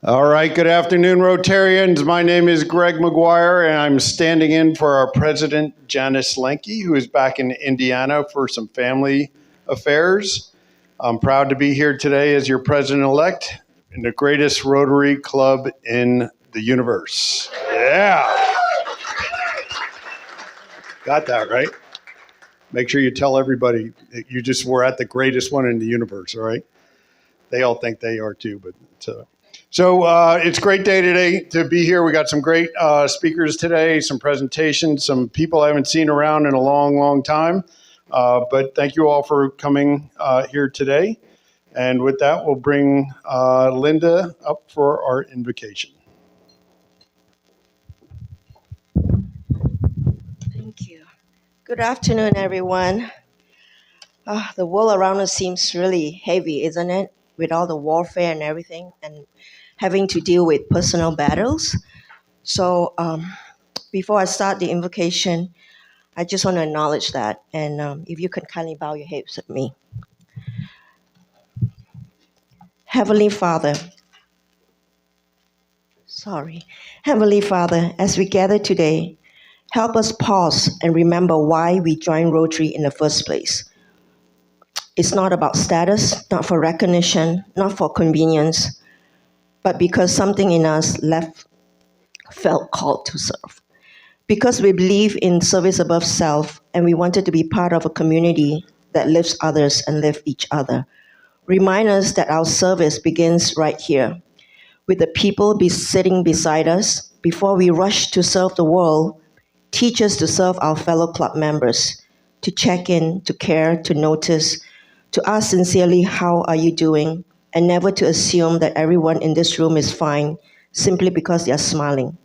All right, good afternoon, Rotarians. My name is Greg McGuire, and I'm standing in for our president, Janice Lenke, who is back in Indiana for some family affairs. I'm proud to be here today as your president-elect in the greatest Rotary Club in the universe. Yeah. Got that right. Make sure you tell everybody that you just were at the greatest one in the universe, all right? They all think they are too, but it's a great day today to be here. We got some great speakers today, some presentations, some people I haven't seen around in a long, long time. But thank you all for coming here today. And with that, we'll bring Linda up for our invocation. Thank you. Good afternoon, everyone. The world around us seems really heavy, isn't it? With all the warfare and everything, and having to deal with personal battles. So before I start the invocation, I just want to acknowledge that. And if you could kindly bow your heads with me. Heavenly Father, as we gather today, help us pause and remember why we joined Rotary in the first place. It's not about status, not for recognition, not for convenience, but because something in us felt called to serve. Because we believe in service above self, and we wanted to be part of a community that lifts others and lifts each other. Remind us that our service begins right here, with the people sitting beside us. Before we rush to serve the world, teach us to serve our fellow club members, to check in, to care, to notice, to ask sincerely, how are you doing? And never to assume that everyone in this room is fine simply because they are smiling.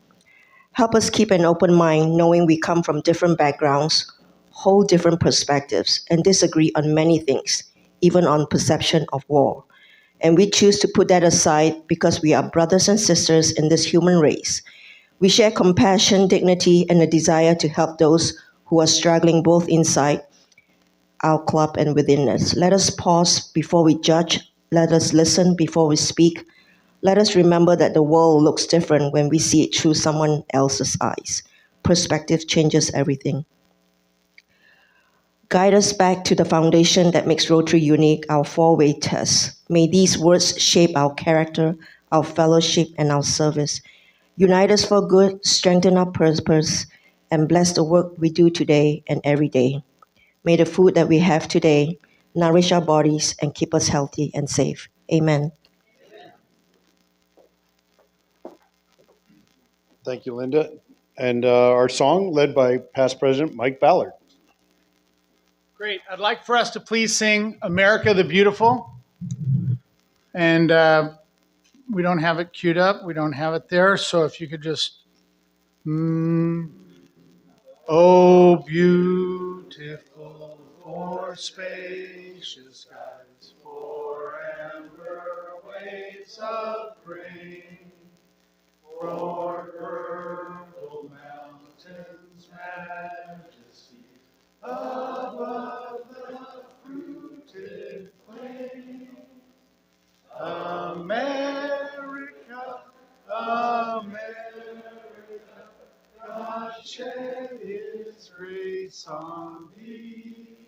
Help us keep an open mind, knowing we come from different backgrounds, hold different perspectives, and disagree on many things, even on perception of war. And we choose to put that aside because we are brothers and sisters in this human race. We share compassion, dignity, and a desire to help those who are struggling both inside our club and within us. Let us pause before we judge. Let us listen before we speak. Let us remember that the world looks different when we see it through someone else's eyes. Perspective changes everything. Guide us back to the foundation that makes Rotary unique, our four-way test. May these words shape our character, our fellowship, and our service. Unite us for good, strengthen our purpose, and bless the work we do today and every day. May the food that we have today nourish our bodies and keep us healthy and safe. Amen. Thank you, Linda. And our song led by past President Mike Ballard. Great. I'd like for us to please sing America the Beautiful. And we don't have it queued up. We don't have it there. So if you could just... Oh, beautiful, for spacious skies, forever waves of grain, for purple mountains, majesty, above the fruited plain. America, America, God shed His grace on thee,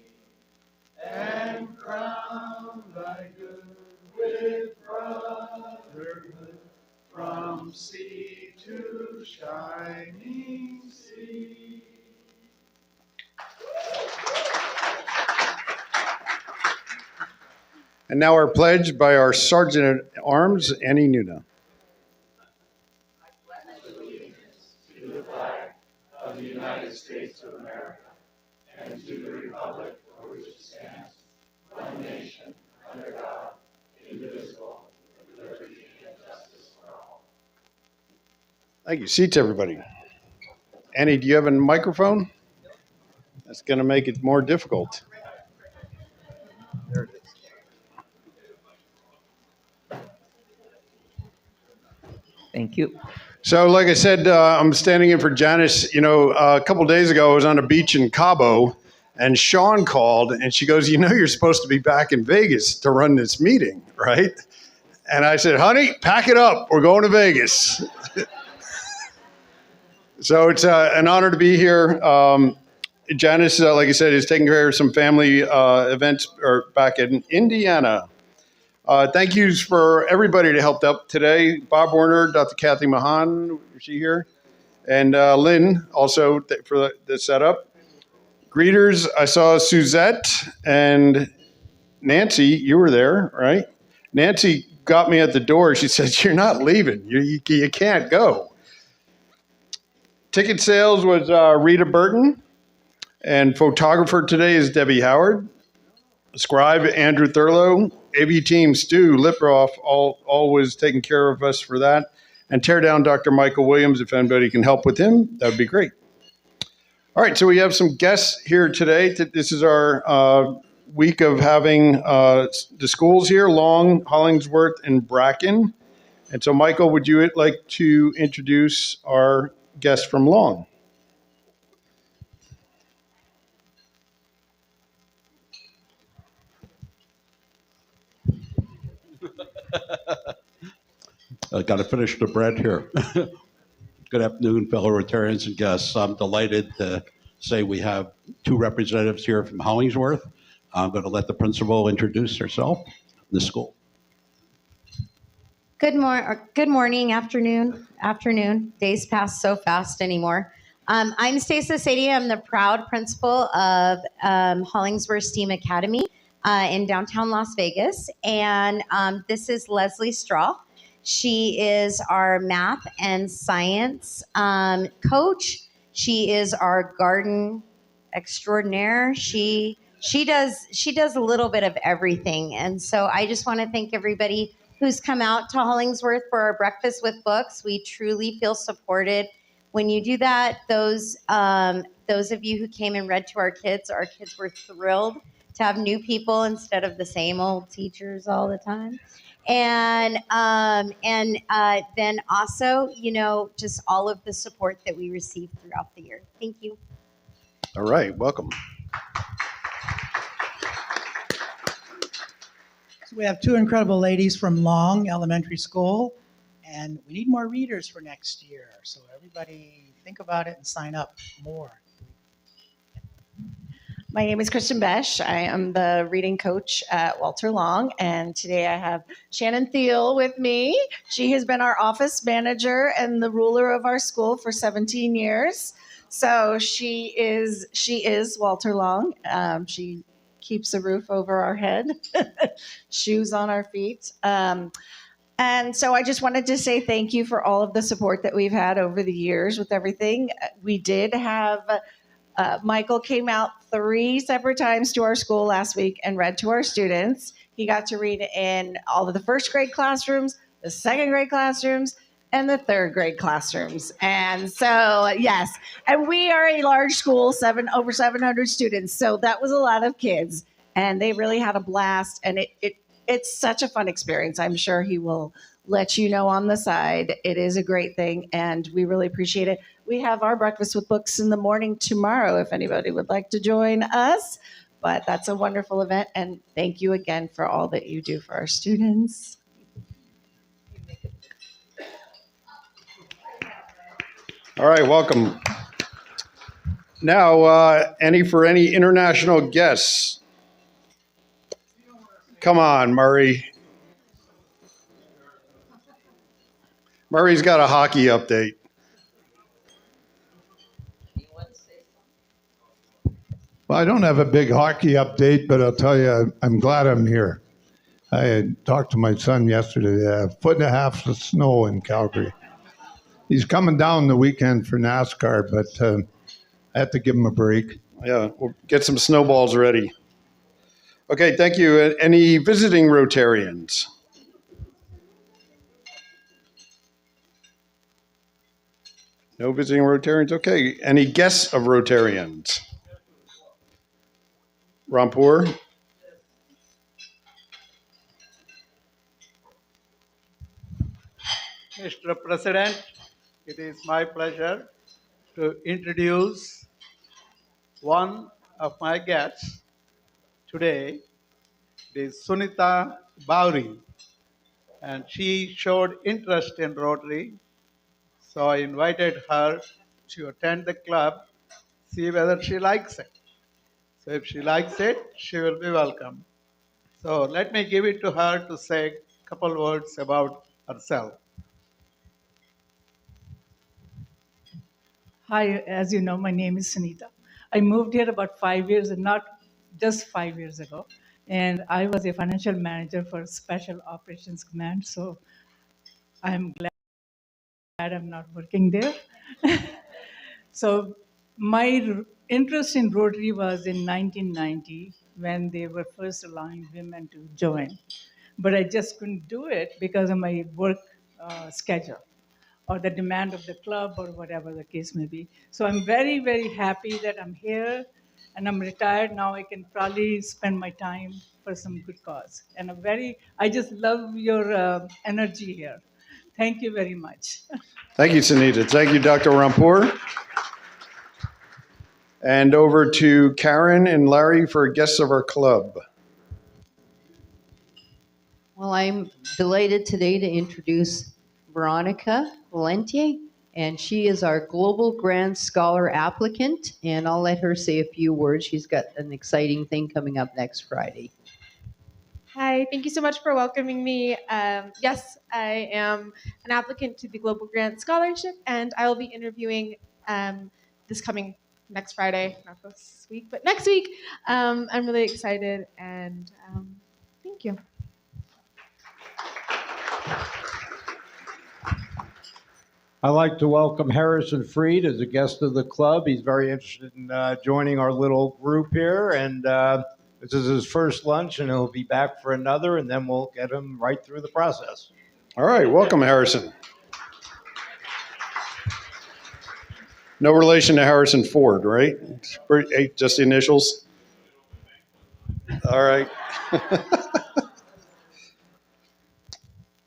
and crown thy good with brotherhood, from sea to shining sea. And now our pledge by our Sergeant at Arms, Annie Nuna. To the flag of the United States of America, and to the republic for which it stands, one nation, under God, indivisible, with liberty and justice for all. Thank you. Seats, everybody. Annie, do you have a microphone? That's going to make it more difficult. There it is. Thank you. So, like I said, I'm standing in for Janice. You know, a couple days ago, I was on a beach in Cabo, And Sean called and she goes, you're supposed to be back in Vegas to run this meeting, right? And I said, honey, pack it up. We're going to Vegas. So it's an honor to be here. Janice, like I said, is taking care of some family events back in Indiana. Thank yous for everybody that helped out today. Bob Warner, Dr. Kathy Mahan, is she here? And Lynn also for the setup. Greeters, I saw Suzette and Nancy. You were there, right? Nancy got me at the door. She said, you're not leaving. You can't go. Ticket sales was Rita Burton. And photographer today is Debbie Howard. Scribe, Andrew Thurlow. AV team, Stu Liproff, always taking care of us for that. And tear down Dr. Michael Williams. If anybody can help with him, that would be great. All right, so we have some guests here today. This is our week of having the schools here, Long, Hollingsworth, and Bracken. And so, Michael, would you like to introduce our guest from Long? I got to finish the bread here. Good afternoon, fellow Rotarians and guests. I'm delighted to say we have two representatives here from Hollingsworth. I'm going to let the principal introduce herself in the school. Good morning, afternoon. Days pass so fast anymore. I'm Stacey Sadie. I'm the proud principal of Hollingsworth STEAM Academy in downtown Las Vegas. And this is Leslie Straw. She is our math and science coach. She is our garden extraordinaire. She does a little bit of everything. And so I just want to thank everybody who's come out to Hollingsworth for our breakfast with books. We truly feel supported when you do that. Those of you who came and read to our kids were thrilled to have new people instead of the same old teachers all the time. And then also, just all of the support that we received throughout the year. Thank you. All right, welcome. So we have two incredible ladies from Long Elementary School, and we need more readers for next year. So everybody think about it and sign up more. My name is Kristen Besch. I am the reading coach at Walter Long, and today I have Shannon Thiel with me. She has been our office manager and the ruler of our school for 17 years. So she is Walter Long. She keeps a roof over our head, shoes on our feet. And so I just wanted to say thank you for all of the support that we've had over the years with everything. We did have Michael came out 3 separate times to our school last week and read to our students. He got to read in all of the first grade classrooms, the second grade classrooms, and the third grade classrooms. And so, yes, and we are a large school, over 700 students. So that was a lot of kids, and they really had a blast. And it's such a fun experience. I'm sure he will let you know on the side. It is a great thing, and we really appreciate it. We have our breakfast with books in the morning tomorrow if anybody would like to join us. But that's a wonderful event, and thank you again for all that you do for our students. All right, welcome. Now, any international guests? Come on, Murray. Murray's got a hockey update. Well, I don't have a big hockey update, but I'll tell you, I'm glad I'm here. I had talked to my son yesterday. 1.5 feet of snow in Calgary. He's coming down the weekend for NASCAR, but I have to give him a break. Yeah, we'll get some snowballs ready. Okay, thank you. Any visiting Rotarians? No visiting Rotarians? Okay. Any guests of Rotarians? Rampur? Mr. President, it is my pleasure to introduce one of my guests today is Sunita Bauri, and she showed interest in Rotary, so I invited her to attend the club, see whether she likes it. So if she likes it, she will be welcome. So let me give it to her to say a couple words about herself. Hi, as you know, my name is Sunita. I moved here about 5 years, and not just 5 years ago. And I was a financial manager for Special Operations Command, so I'm glad I'm not working there. So my interest in Rotary was in 1990 when they were first allowing women to join. But I just couldn't do it because of my work schedule or the demand of the club or whatever the case may be. So I'm very, very happy that I'm here and I'm retired now. I can probably spend my time for some good cause. And I just love your energy here. Thank you very much. Thank you, Sunita. Thank you, Dr. Rampur. And over to Karen and Larry for guests of our club. Well, I'm delighted today to introduce Veronica Valentier, and she is our Global Grand Scholar applicant, and I'll let her say a few words. She's got an exciting thing coming up next Friday. Hi, thank you so much for welcoming me. Yes, I am an applicant to the Global Grant Scholarship, and I will be interviewing this coming next Friday, not this week, but next week. I'm really excited, and thank you. I'd like to welcome Harrison Freed as a guest of the club. He's very interested in joining our little group here, and this is his first lunch, and he'll be back for another, and then we'll get him right through the process. All right, welcome, Harrison. No relation to Harrison Ford, right? Just the initials? All right.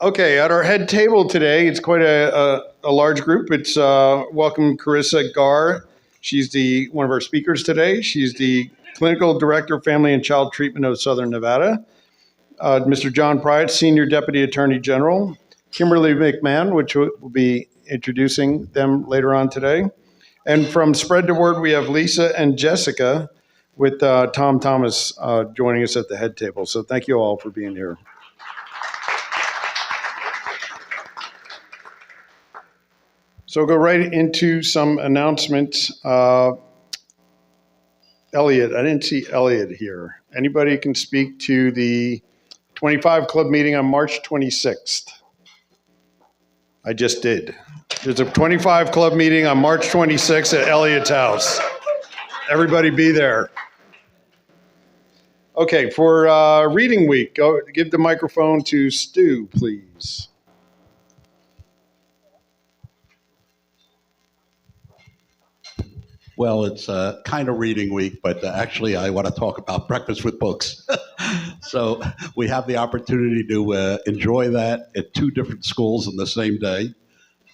Okay, at our head table today, it's quite a large group. It's welcome Carissa Garr. She's one of our speakers today. She's the Clinical Director of Family and Child Treatment of Southern Nevada. Mr. John Pryor, Senior Deputy Attorney General. Kimberly McMahon, which will be introducing them later on today. And from Spread the Word, we have Lisa and Jessica with Tom Thomas joining us at the head table. So thank you all for being here. So we'll go right into some announcements. Elliot, I didn't see Elliot here. Anybody can speak to the 25 Club meeting on March 26th? I just did. There's a 25 Club meeting on March 26th at Elliot's house. Everybody be there. Okay, for reading week, go give the microphone to Stu, please. Well, it's kind of reading week, but actually I want to talk about Breakfast with Books. So we have the opportunity to enjoy that at two different schools in the same day.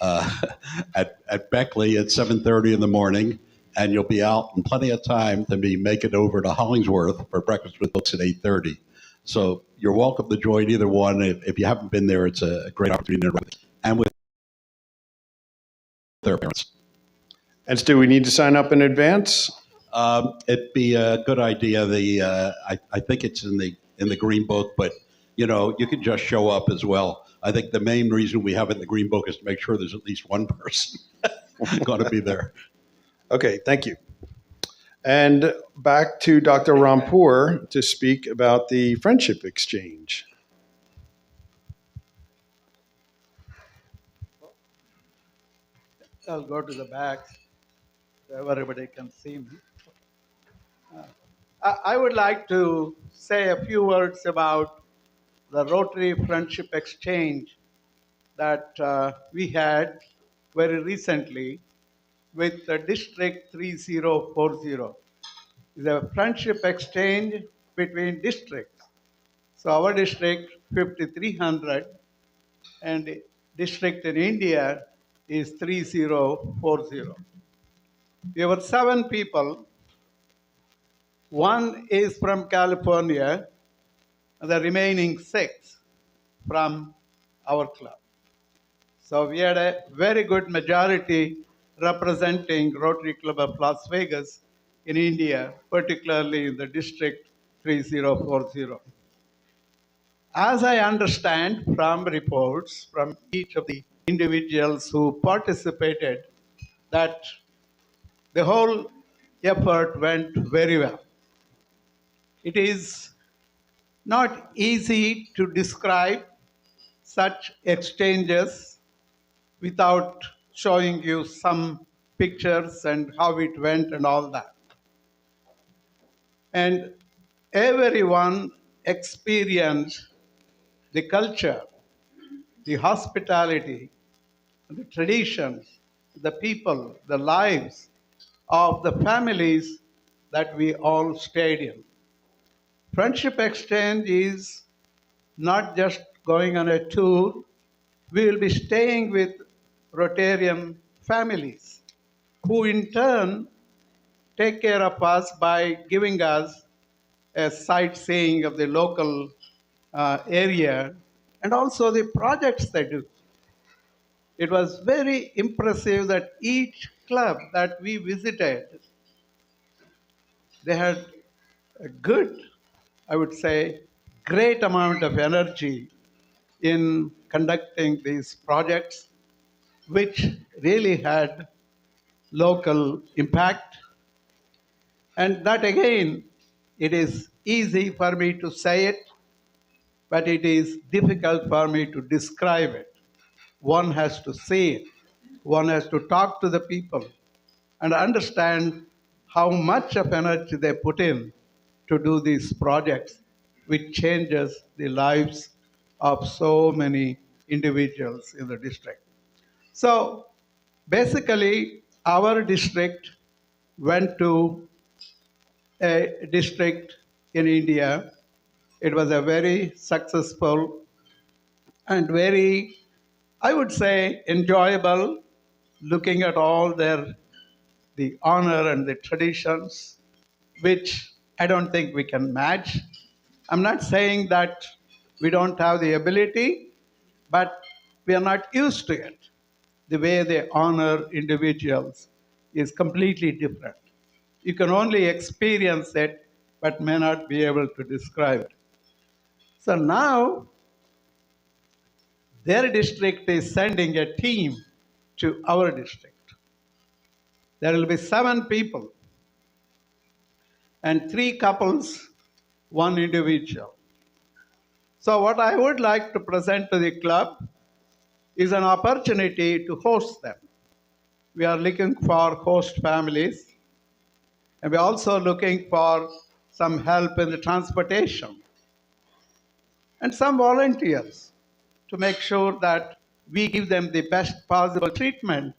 At Beckley at 7:30 in the morning, and you'll be out in plenty of time to make it over to Hollingsworth for Breakfast with Books at 8:30. So you're welcome to join either one. If you haven't been there, it's a great opportunity to interact and with their parents. And Stu, we need to sign up in advance? It'd be a good idea. I think it's in the Green Book, but you can just show up as well. I think the main reason we have it in the Green Book is to make sure there's at least one person going to be there. Okay, thank you. And back to Dr. Rampur to speak about the Friendship Exchange. I'll go to the back so everybody can see me. I would like to say a few words about the Rotary Friendship Exchange that we had very recently with the District 3040. It's a friendship exchange between districts. So our district, 5300, and district in India is 3040. We were 7 people One is from California, and the remaining 6 from our club. So we had a very good majority representing Rotary Club of Las Vegas in India, particularly in the District 3040. As I understand from reports from each of the individuals who participated, that the whole effort went very well. It is not easy to describe such exchanges without showing you some pictures and how it went and all that. And everyone experienced the culture, the hospitality, the traditions, the people, the lives of the families that we all stayed in. Friendship exchange is not just going on a tour. We will be staying with Rotarian families who in turn take care of us by giving us a sightseeing of the local area and also the projects they do. It was very impressive that each club that we visited, they had a good, I would say, great amount of energy in conducting these projects, which really had local impact. And that again, it is easy for me to say it, but it is difficult for me to describe it. One has to see it. One has to talk to the people and understand how much of energy they put in to do these projects, which changes the lives of so many individuals in the district. So basically, our district went to a district in India. It was a very successful and very, I would say, enjoyable, looking at all the honor and the traditions, which I don't think we can match. I'm not saying that we don't have the ability, but we are not used to it. The way they honor individuals is completely different. You can only experience it, but may not be able to describe it. So now, their district is sending a team to our district. There will be 7 people and 3 couples, 1 individual. So what I would like to present to the club is an opportunity to host them. We are looking for host families, and we're also looking for some help in the transportation and some volunteers to make sure that we give them the best possible treatment.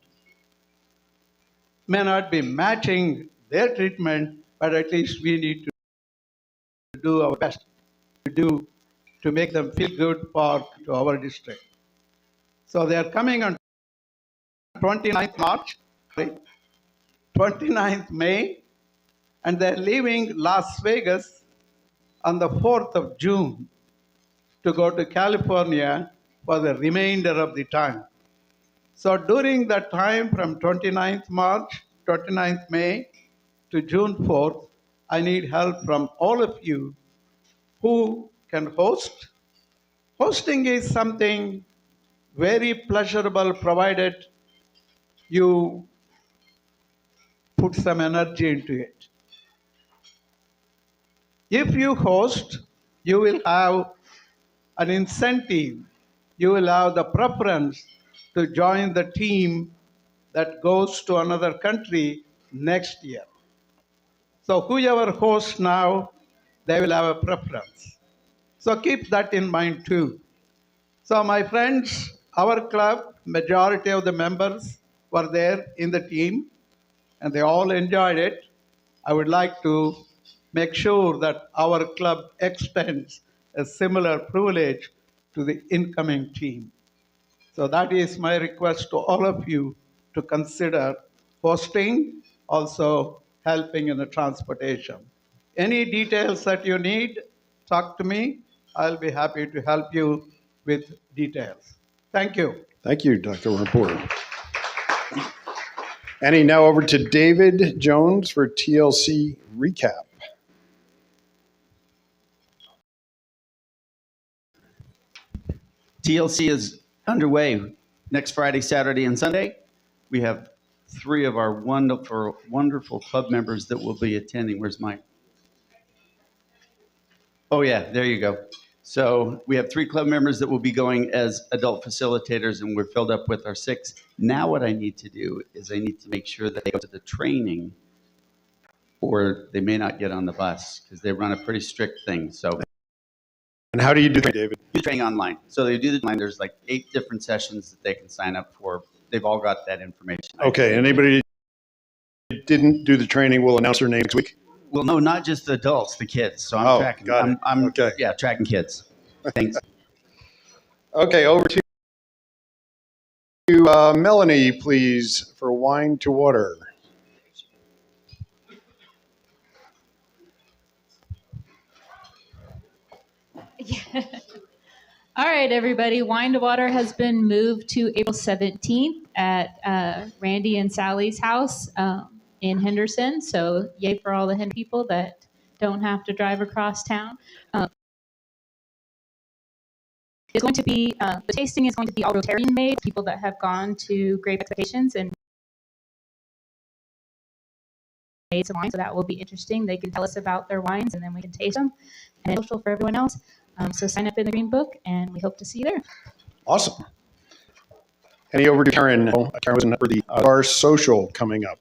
May not be matching their treatment, but at least we need to do our best to make them feel good to our district. So they are coming on 29th March, 29th May, and they're leaving Las Vegas on the 4th of June to go to California for the remainder of the time. So during that time from 29th March, 29th May to June 4th, I need help from all of you who can host. Hosting is something very pleasurable provided you put some energy into it. If you host, you will have an incentive. You will have the preference to join the team that goes to another country next year. So whoever hosts now, they will have a preference. So keep that in mind too. So my friends, our club, majority of the members were there in the team and they all enjoyed it. I would like to make sure that our club extends a similar privilege to the incoming team. So that is my request to all of you to consider hosting, also helping in the transportation. Any details that you need, talk to me. I'll be happy to help you with details. Thank you. Thank you, Dr. Rapport. And now over to David Jones for TLC recap. TLC is underway next Friday, Saturday, and Sunday. We have 3 of our wonderful club members that will be attending. Where's mine? Oh, yeah, there you go. So we have 3 club members that will be going as adult facilitators, and we're filled up with our 6. Now what I need to do is I need to make sure that they go to the training, or they may not get on the bus because they run a pretty strict thing. So. And how do you do that, David? Do training online. So they do the online. There's like 8 different sessions that they can sign up for. They've all got that information. Okay, anybody who didn't do the training will announce their name next week? Well, no, not just the adults, the kids. So I'm tracking. Got it. I'm okay. Yeah, tracking kids. Thanks. Okay, over to Melanie, please, for Wine to Water. All right, everybody. Wine to Water has been moved to April 17th at Randy and Sally's house in Henderson. So yay for all the Henderson people that don't have to drive across town. It's going to be, the tasting is going to be all Rotarian made, people that have gone to Great Expectations and made some wine. So that will be interesting. They can tell us about their wines and then we can taste them. And it's social for everyone else. So sign up in the Green Book, and we hope to see you there. Awesome. Any over to Karen. Karen was for the Bar Social coming up.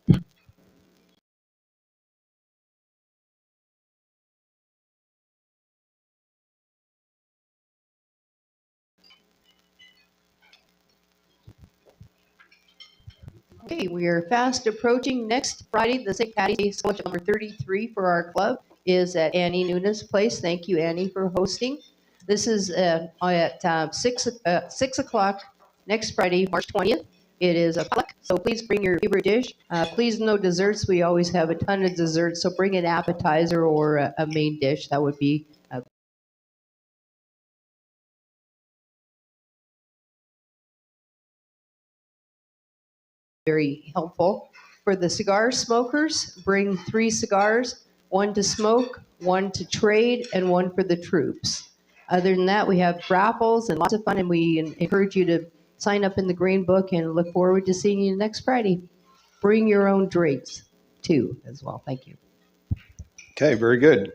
Okay, we are fast approaching. Next Friday, the St. Patty's Day Scholarship number 33 for our club is at Annie Nuna's place. Thank you, Annie, for hosting. This is at 6 o'clock next Friday, March 20th. It is a potluck, so please bring your favorite dish. Please no desserts. We always have a ton of desserts, so bring an appetizer or a main dish. That would be very helpful. For the cigar smokers, bring 3 cigars, 1 to smoke, 1 to trade, and 1 for the troops. Other than that, we have raffles and lots of fun, and we encourage you to sign up in the Green Book and look forward to seeing you next Friday. Bring your own drinks, too, as well. Thank you. Okay, very good.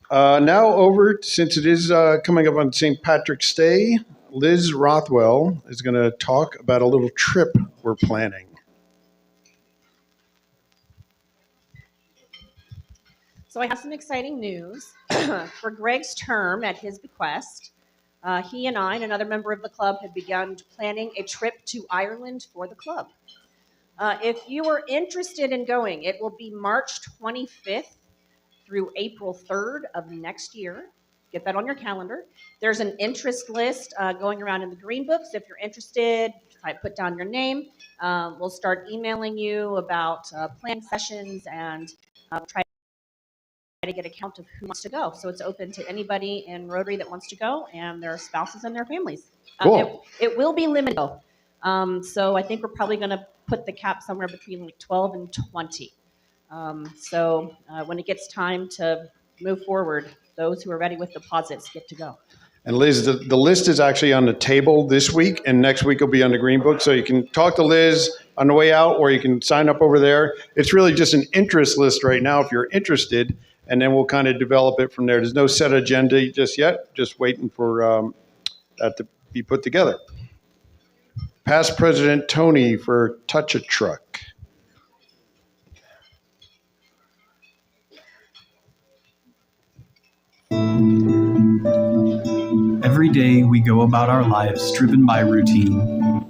Now over, since it is coming up on St. Patrick's Day, Liz Rothwell is going to talk about a little trip we're planning. So I have some exciting news. For Greg's term, at his bequest, he and I and another member of the club have begun planning a trip to Ireland for the club. If you are interested in going, it will be March 25th through April 3rd of next year. Get that on your calendar. There's an interest list going around in the Green Books. If you're interested, put down your name. We'll start emailing you about planning sessions and try to get a count of who wants to go. So it's open to anybody in Rotary that wants to go and their spouses and their families. Cool. It will be limited. So I think we're probably going to put the cap somewhere between like 12 and 20. So when it gets time to move forward, those who are ready with deposits get to go. And Liz, the list is actually on the table this week, and next week will be on the Green Book. So you can talk to Liz on the way out, or you can sign up over there. It's really just an interest list right now if you're interested, and then we'll kind of develop it from there. There's no set agenda just yet, just waiting for that to be put together. Past President Tony for Touch a Truck. Every day we go about our lives driven by routine.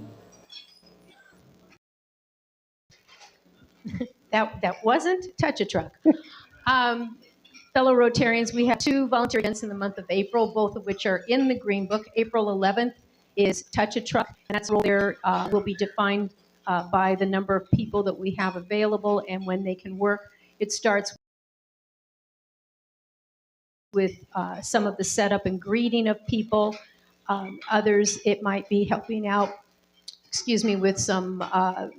That wasn't Touch a Truck. Fellow Rotarians, we have 2 volunteer events in the month of April, both of which are in the Green Book. April 11th is Touch a Truck, and that's role there will be defined by the number of people that we have available and when they can work. It starts with some of the setup and greeting of people. Others, it might be helping out, with some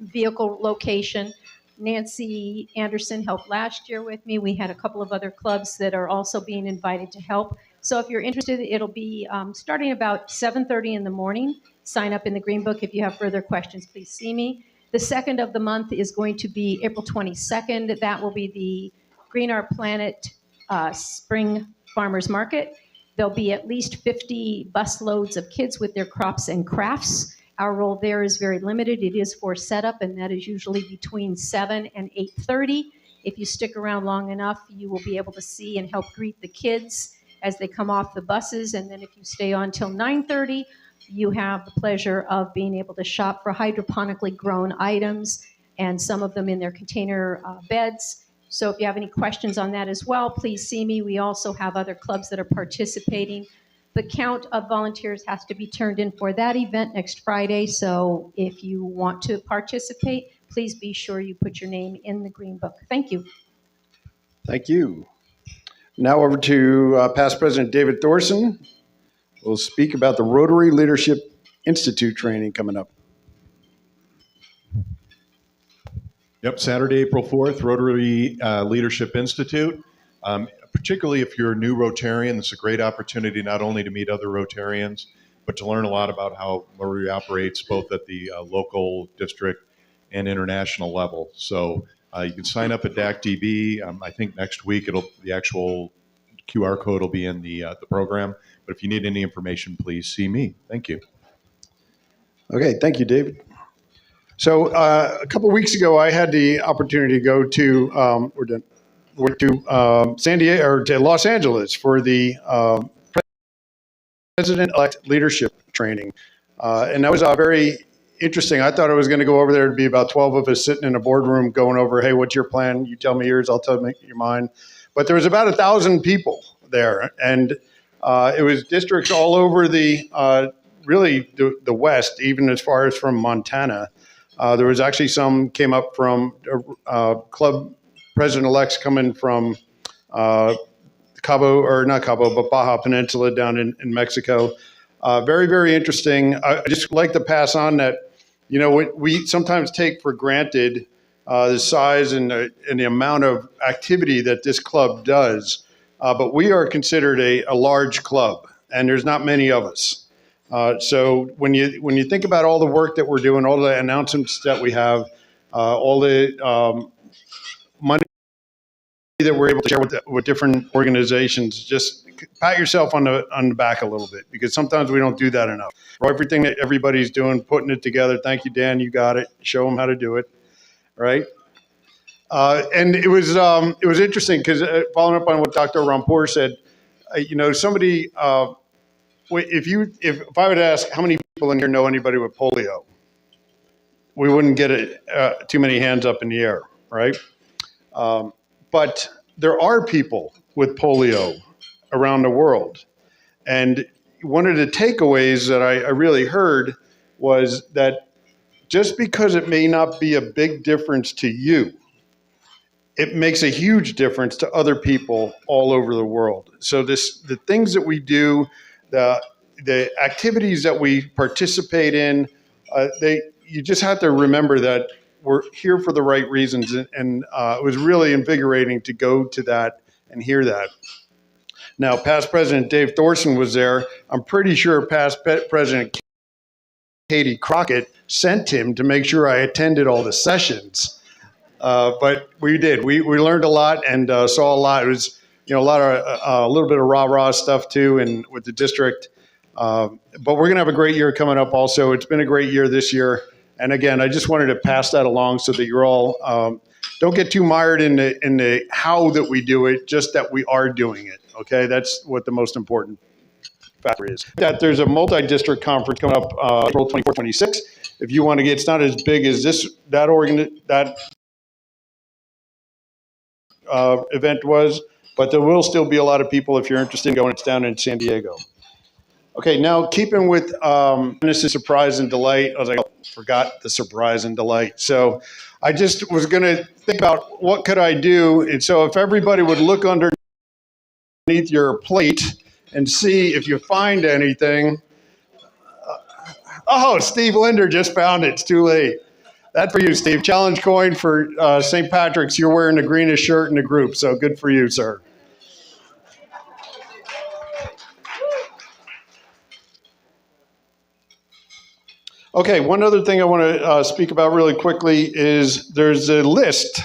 vehicle location. Nancy Anderson helped last year with me. We had a couple of other clubs that are also being invited to help. So if you're interested, it'll be starting about 7:30 in the morning. Sign up in the Green Book. If you have further questions, please see me. The second of the month is going to be April 22nd. That will be the Green Our Planet Spring Farmers Market. There'll be at least 50 busloads of kids with their crops and crafts. Our role there is very limited. It is for setup, and that is usually between 7 and 8:30. If you stick around long enough, you will be able to see and help greet the kids as they come off the buses. And then if you stay on till 9:30, you have the pleasure of being able to shop for hydroponically grown items, and some of them in their container beds. So if you have any questions on that as well, please see me. We also have other clubs that are participating. The count of volunteers has to be turned in for that event next Friday. So if you want to participate, please be sure you put your name in the Green Book. Thank you. Thank you. Now over to past President David Thorson, who will speak about the Rotary Leadership Institute training coming up. Yep, Saturday, April 4th, Rotary Leadership Institute. Particularly if you're a new Rotarian, it's a great opportunity not only to meet other Rotarians, but to learn a lot about how Rotary operates both at the local, district, and international level. So you can sign up at DACDB. I think next week the actual QR code will be in the program. But if you need any information, please see me. Thank you. Okay, thank you, David. So a couple weeks ago, I had the opportunity to go to San Diego or to Los Angeles for the President-elect leadership training, and that was very interesting. I thought I was going to go over there to be about 12 of us sitting in a boardroom going over, hey, what's your plan? You tell me yours, I'll tell you mine. But there was about 1,000 people there, and it was districts all over the really the West, even as far as from Montana. There was actually some came up from club president-elects coming from Cabo, or not Cabo, but Baja Peninsula down in Mexico. Very, very interesting. I just like to pass on that, we sometimes take for granted the size and the amount of activity that this club does. But we are considered a large club, and there's not many of us. So when you think about all the work that we're doing, all the announcements that we have, all the money that we're able to share with different organizations, just pat yourself on the back a little bit, because sometimes we don't do that enough. For everything that everybody's doing, putting it together. Thank you, Dan. You got it. Show them how to do it, right? And it was interesting because following up on what Dr. Rampur said, somebody. If I would ask how many people in here know anybody with polio, we wouldn't get too many hands up in the air, right? But there are people with polio around the world. And one of the takeaways that I really heard was that just because it may not be a big difference to you, it makes a huge difference to other people all over the world. So the things that we do, the activities that we participate in, you just have to remember that we're here for the right reasons. And it was really invigorating to go to that and hear that. Now, past President Dave Thorson was there. I'm pretty sure past President Katie Crockett sent him to make sure I attended all the sessions. But we did. We learned a lot and saw a lot. It was a little bit of rah-rah stuff too, and with the district. But we're going to have a great year coming up also. It's been a great year this year. And again, I just wanted to pass that along so that you're all, don't get too mired in the how that we do it, just that we are doing it. Okay, that's what the most important factor is. That there's a multi-district conference coming up April 24, 26. If you want to get, it's not as big as that event was, but there will still be a lot of people if you're interested in going. It's down in San Diego. Okay, now keeping with this is surprise and delight. I was like, forgot the surprise and delight. So I just was going to think about what could I do. And so if everybody would look underneath underneath your plate and see if you find anything. Oh, Steve Linder just found it. It's too late. That for you, Steve. Challenge coin for St. Patrick's. You're wearing the greenest shirt in the group, so good for you, sir. Okay, one other thing I want to speak about really quickly is there's a list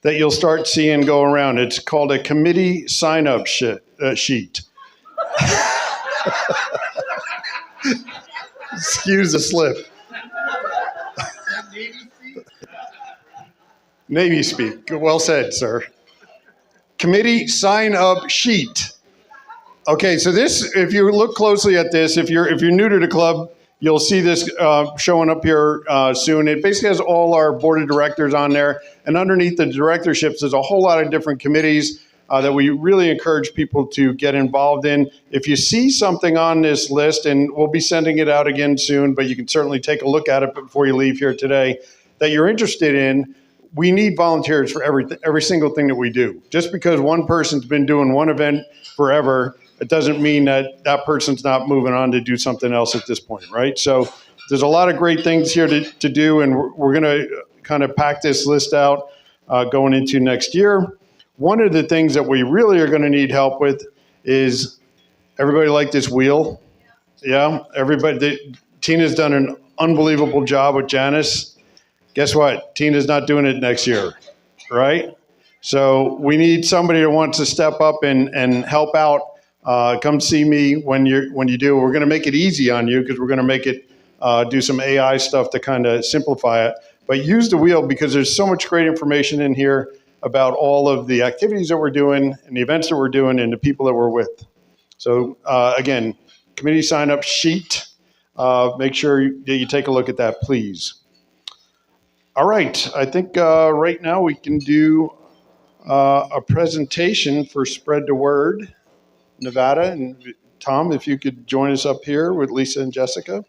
that you'll start seeing go around. It's called a committee sign-up sheet. Excuse the slip. Navy speak. Well said, sir. Committee sign-up sheet. Okay, so this, if you look closely at this, if you're new to the club, you'll see this showing up here soon. It basically has all our board of directors on there, and underneath the directorships, there's a whole lot of different committees that we really encourage people to get involved in. If you see something on this list, and we'll be sending it out again soon, but you can certainly take a look at it before you leave here today, that you're interested in, we need volunteers for every single thing that we do. Just because one person's been doing one event forever, it doesn't mean that that person's not moving on to do something else at this point, right? So there's a lot of great things here to do, and we're going to kind of pack this list out going into next year. One of the things that we really are going to need help with is, everybody like this wheel? Yeah, everybody. Tina's done an unbelievable job with Janice. Guess what? Tina's not doing it next year, right? So we need somebody that wants to step up and help out. Come see me when you do. We're going to make it easy on you because we're going to make it do some AI stuff to kind of simplify it. But use the wheel because there's so much great information in here about all of the activities that we're doing and the events that we're doing and the people that we're with. So again, committee sign up sheet. Make sure that you take a look at that, please. All right, I think right now we can do a presentation for Spread the Word Nevada. And Tom, if you could join us up here with Lisa and Jessica.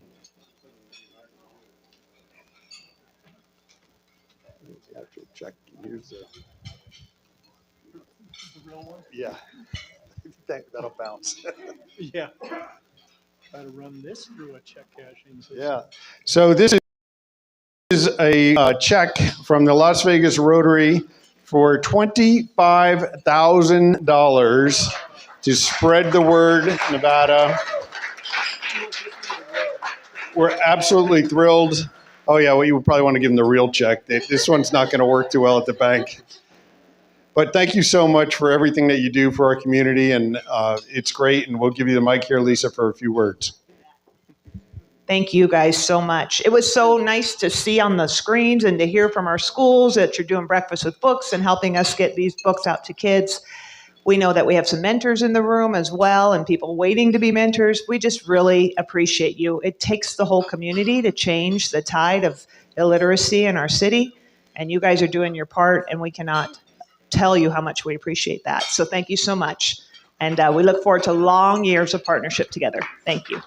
Check. Here's the real one. Yeah, that'll bounce. Yeah. Got to run this through a check cashing system. Yeah. So this is a check from the Las Vegas Rotary for $25,000 to spread the word, Nevada. We're absolutely thrilled. Oh yeah, well, you would probably want to give them the real check. This one's not going to work too well at the bank. But thank you so much for everything that you do for our community, and it's great. And we'll give you the mic here, Lisa, for a few words. Thank you guys so much. It was so nice to see on the screens and to hear from our schools that you're doing Breakfast with Books and helping us get these books out to kids. We know that we have some mentors in the room as well and people waiting to be mentors. We just really appreciate you. It takes the whole community to change the tide of illiteracy in our city, and you guys are doing your part, and we cannot tell you how much we appreciate that. So thank you so much, and we look forward to long years of partnership together. Thank you.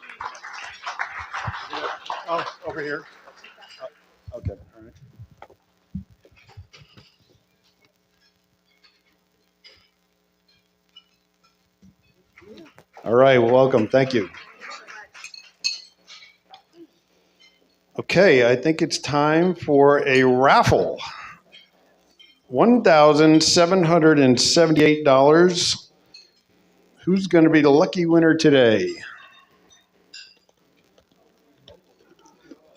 Oh, over here. Okay. All right. All right. Well, welcome. Thank you. Okay. I think it's time for a raffle. $1,778. Who's going to be the lucky winner today?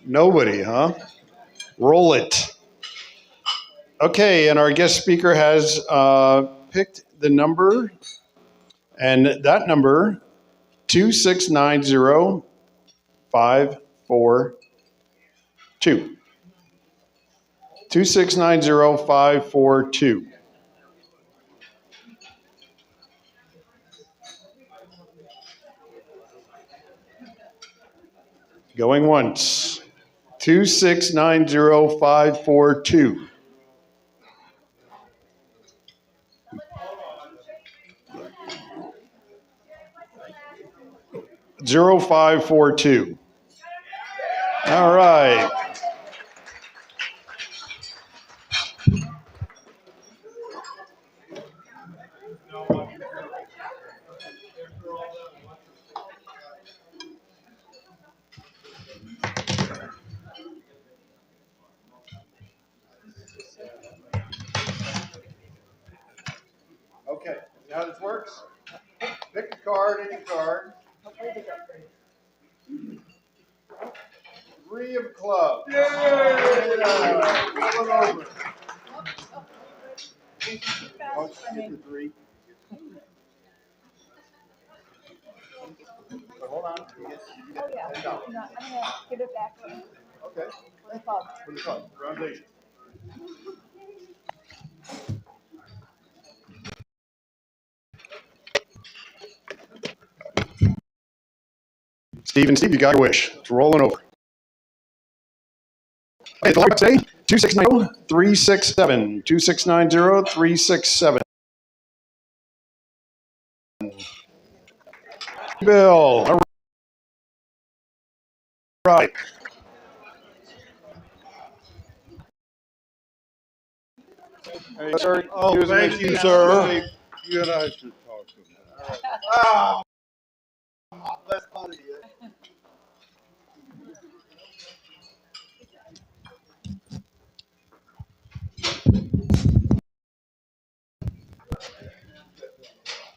Nobody, huh? Roll it. Okay, and our guest speaker has picked the number, and that number, 2690542. 2690542. Going once. 2690542. Zero 0542. All right. any card. Three of clubs. Yeah. Roll it over. Oh, skip the three. But hold on. You get $10. I'm gonna give it back to you. Okay. For the club. For the club. Foundation. Steve, you got your wish. It's rolling over. Okay, the last today, 2690-367. 2690-367. Bill. All right. Hey, sir. Oh, thank you, sir. You and I should talk to him. Oh, that's funny.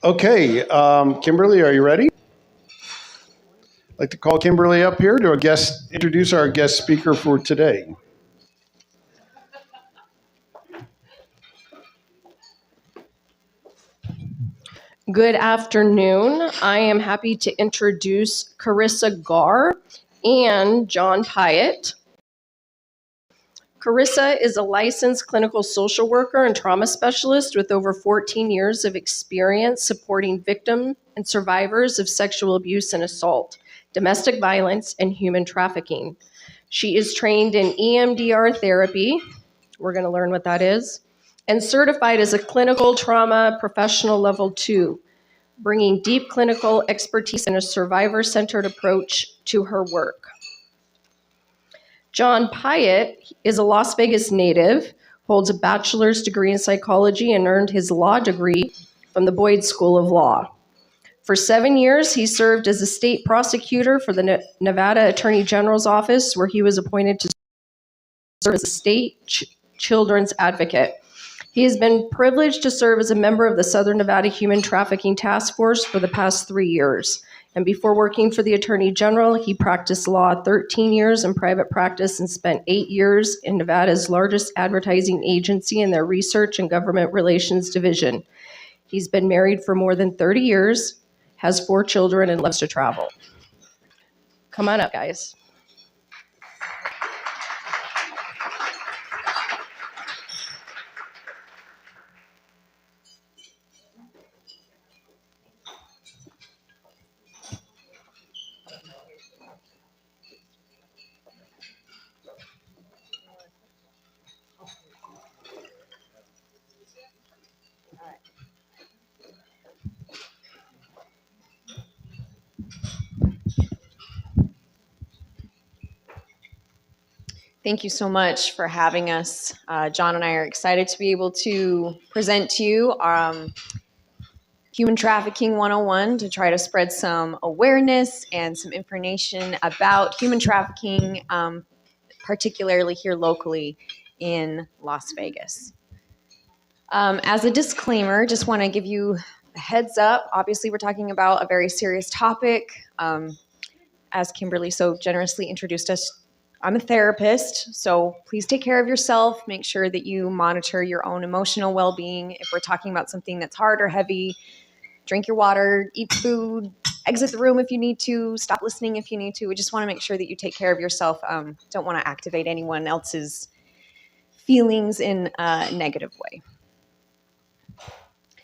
Okay, Kimberly, are you ready? I'd like to call Kimberly up here to introduce our guest speaker for today. Good afternoon. I am happy to introduce Carissa Garr and John Pyatt. Carissa is a licensed clinical social worker and trauma specialist with over 14 years of experience supporting victims and survivors of sexual abuse and assault, domestic violence, and human trafficking. She is trained in EMDR therapy, we're going to learn what that is, and certified as a clinical trauma professional level 2, bringing deep clinical expertise and a survivor-centered approach to her work. John Pyatt is a Las Vegas native, holds a bachelor's degree in psychology, and earned his law degree from the Boyd School of Law. For 7 years, he served as a state prosecutor for the Nevada Attorney General's office, where he was appointed to serve as a state children's advocate. He has been privileged to serve as a member of the Southern Nevada Human Trafficking Task Force for the past 3 years. And before working for the Attorney General, he practiced law 13 years in private practice and spent 8 years in Nevada's largest advertising agency in their Research and Government Relations Division. He's been married for more than 30 years, has 4 children, and loves to travel. Come on up, guys. Thank you so much for having us. John and I are excited to be able to present to you Human Trafficking 101 to try to spread some awareness and some information about human trafficking, particularly here locally in Las Vegas. As a disclaimer, just want to give you a heads up. Obviously, we're talking about a very serious topic. As Kimberly so generously introduced us, I'm a therapist, so please take care of yourself. Make sure that you monitor your own emotional well-being. If we're talking about something that's hard or heavy, drink your water, eat food, exit the room if you need to, stop listening if you need to. We just want to make sure that you take care of yourself. Don't want to activate anyone else's feelings in a negative way.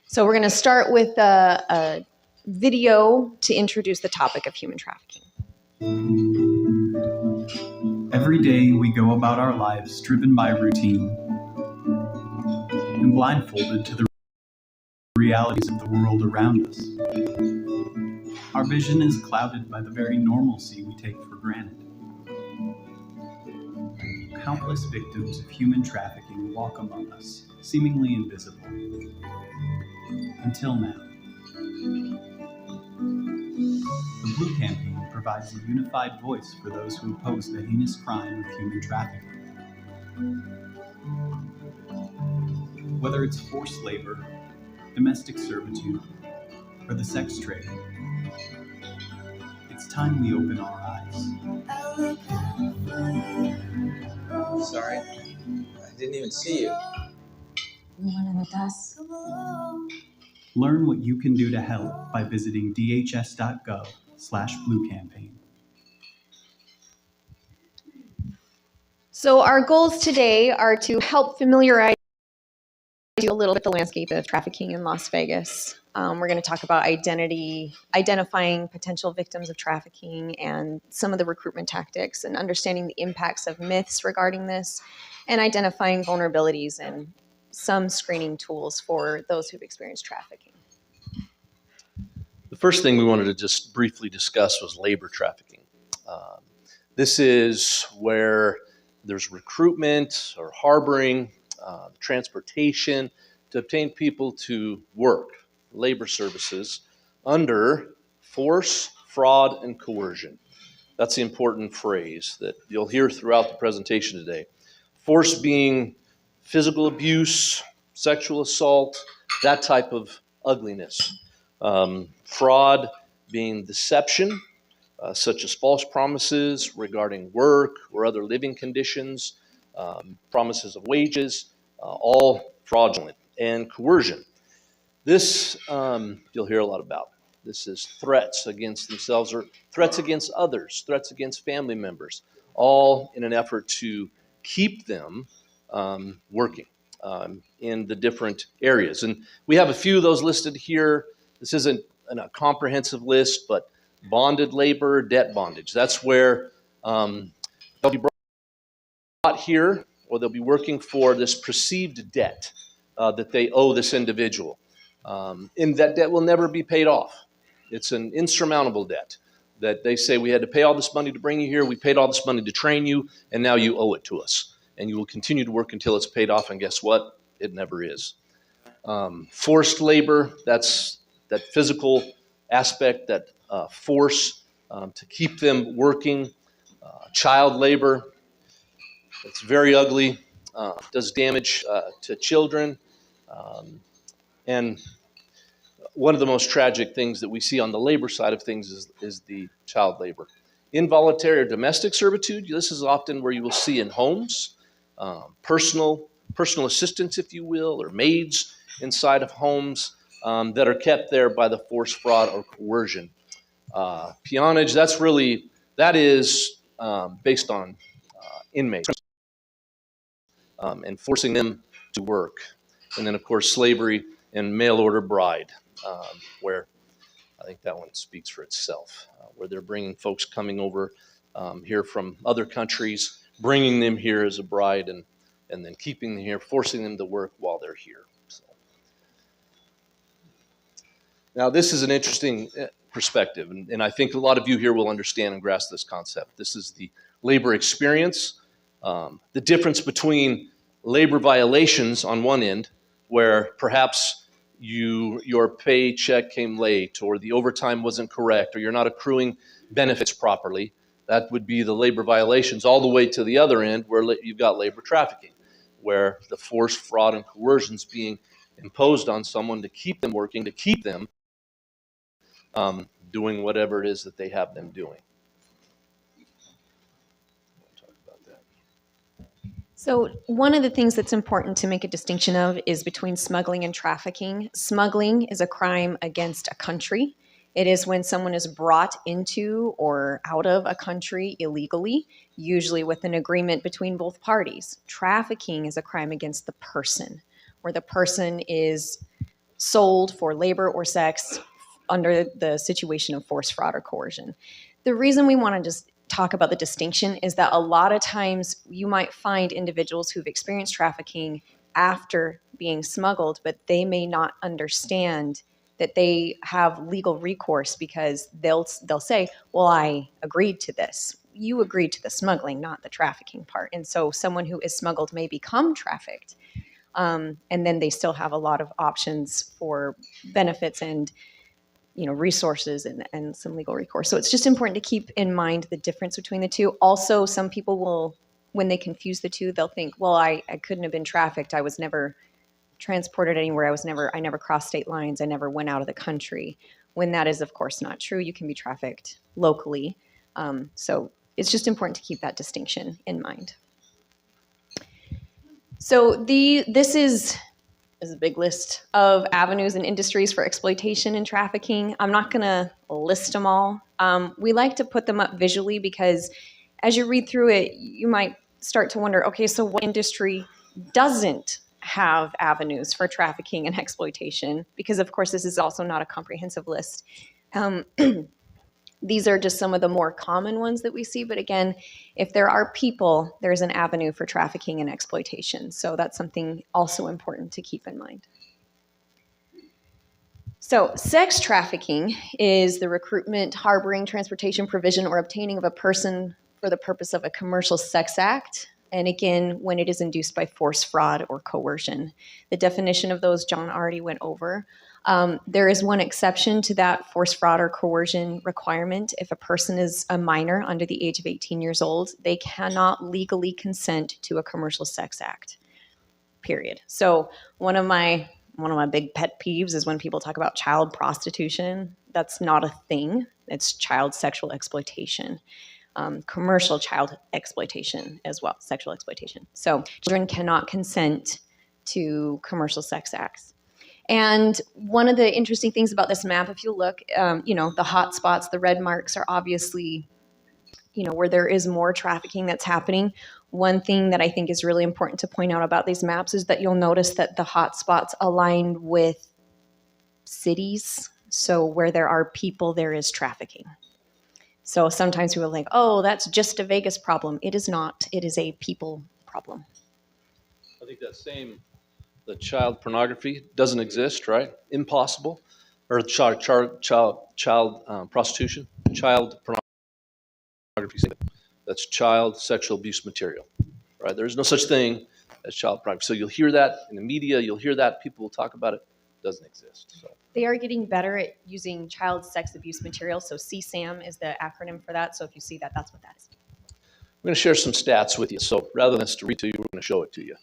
So we're going to start with a video to introduce the topic of human trafficking. Every day we go about our lives driven by routine and blindfolded to the realities of the world around us. Our vision is clouded by the very normalcy we take for granted. Countless victims of human trafficking walk among us, seemingly invisible. Until now. The Blue Campaign provides a unified voice for those who oppose the heinous crime of human trafficking. Whether it's forced labor, domestic servitude, or the sex trade, time we open our eyes. Sorry, I didn't even see you. Learn what you can do to help by visiting dhs.gov/Blue Campaign. So our goals today are to help familiarize you a little bit the landscape of trafficking in Las Vegas. We're going to talk about identifying potential victims of trafficking and some of the recruitment tactics and understanding the impacts of myths regarding this and identifying vulnerabilities and some screening tools for those who've experienced trafficking. The first thing we wanted to just briefly discuss was labor trafficking. This is where there's recruitment or harboring, transportation to obtain people to work, labor services, under force, fraud, and coercion. That's the important phrase that you'll hear throughout the presentation today. Force being physical abuse, sexual assault, that type of ugliness. Fraud being deception, such as false promises regarding work or other living conditions, promises of wages, all fraudulent. And coercion. This you'll hear a lot about. This is threats against themselves or threats against others, threats against family members, all in an effort to keep them working in the different areas. And we have a few of those listed here. This isn't a comprehensive list, but bonded labor, debt bondage. That's where they'll be brought here, or they'll be working for this perceived debt that they owe this individual. And that debt will never be paid off. It's an insurmountable debt that they say, we had to pay all this money to bring you here, we paid all this money to train you, and now you owe it to us. And you will continue to work until it's paid off, and guess what? It never is. Forced labor, that's that physical aspect, that force to keep them working. Child labor, it's very ugly, does damage to children. And one of the most tragic things that we see on the labor side of things is the child labor. Involuntary or domestic servitude, this is often where you will see in homes, personal assistants, if you will, or maids inside of homes that are kept there by the force, fraud, or coercion. Peonage, that is based on inmates and forcing them to work. And then, of course, slavery and mail order bride, where I think that one speaks for itself, where they're bringing folks coming over here from other countries, bringing them here as a bride, and then keeping them here, forcing them to work while they're here. So. Now, this is an interesting perspective, and I think a lot of you here will understand and grasp this concept. This is the labor experience, the difference between labor violations on one end, where perhaps your paycheck came late, or the overtime wasn't correct, or you're not accruing benefits properly. That would be the labor violations, all the way to the other end where you've got labor trafficking, where the force, fraud, and coercion is being imposed on someone to keep them working, to keep them doing whatever it is that they have them doing. So one of the things that's important to make a distinction of is between smuggling and trafficking. Smuggling is a crime against a country. It is when someone is brought into or out of a country illegally, usually with an agreement between both parties. Trafficking is a crime against the person, where the person is sold for labor or sex under the situation of force, fraud, or coercion. The reason we want to just talk about the distinction is that a lot of times you might find individuals who've experienced trafficking after being smuggled, but they may not understand that they have legal recourse because they'll say, well, I agreed to this. You agreed to the smuggling, not the trafficking part. And so someone who is smuggled may become trafficked. And then they still have a lot of options for benefits and resources and some legal recourse. So it's just important to keep in mind the difference between the two. Also, some people will, when they confuse the two, they'll think, well, I couldn't have been trafficked. I was never transported anywhere. I never crossed state lines. I never went out of the country. when that is, of course, not true. You can be trafficked locally. So it's just important to keep that distinction in mind. So this is a big list of avenues and industries for exploitation and trafficking. I'm not going to list them all. We like to put them up visually because as you read through it, you might start to wonder, okay, so what industry doesn't have avenues for trafficking and exploitation? Because of course, this is also not a comprehensive list. These are just some of the more common ones that we see. But again, if there are people, there's an avenue for trafficking and exploitation. So that's something also important to keep in mind. So sex trafficking is the recruitment, harboring, transportation, provision, or obtaining of a person for the purpose of a commercial sex act. And again, when it is induced by force, fraud, or coercion. The definition of those John already went over. There is one exception to that force, fraud, or coercion requirement. If a person is a minor under the age of 18 years old, they cannot legally consent to a commercial sex act, period. So one of my big pet peeves is when people talk about child prostitution. That's not a thing. It's child sexual exploitation. Commercial child exploitation as well, sexual exploitation. So children cannot consent to commercial sex acts. And one of the interesting things about this map, if you look, the hot spots, the red marks are obviously, where there is more trafficking that's happening. One thing that I think is really important to point out about these maps is that you'll notice that the hot spots align with cities. So where there are people, there is trafficking. So sometimes people are like, oh, that's just a Vegas problem. It is not. It is a people problem. I think the child pornography doesn't exist, right? Impossible. Or child prostitution, child pornography. That's child sexual abuse material, right? There's no such thing as child pornography. So you'll hear that in the media. You'll hear that. People will talk about it. It doesn't exist. So. They are getting better at using child sex abuse material. So CSAM is the acronym for that. So if you see that, that's what that is. I'm going to share some stats with you. So rather than just to read to you, we're going to show it to you.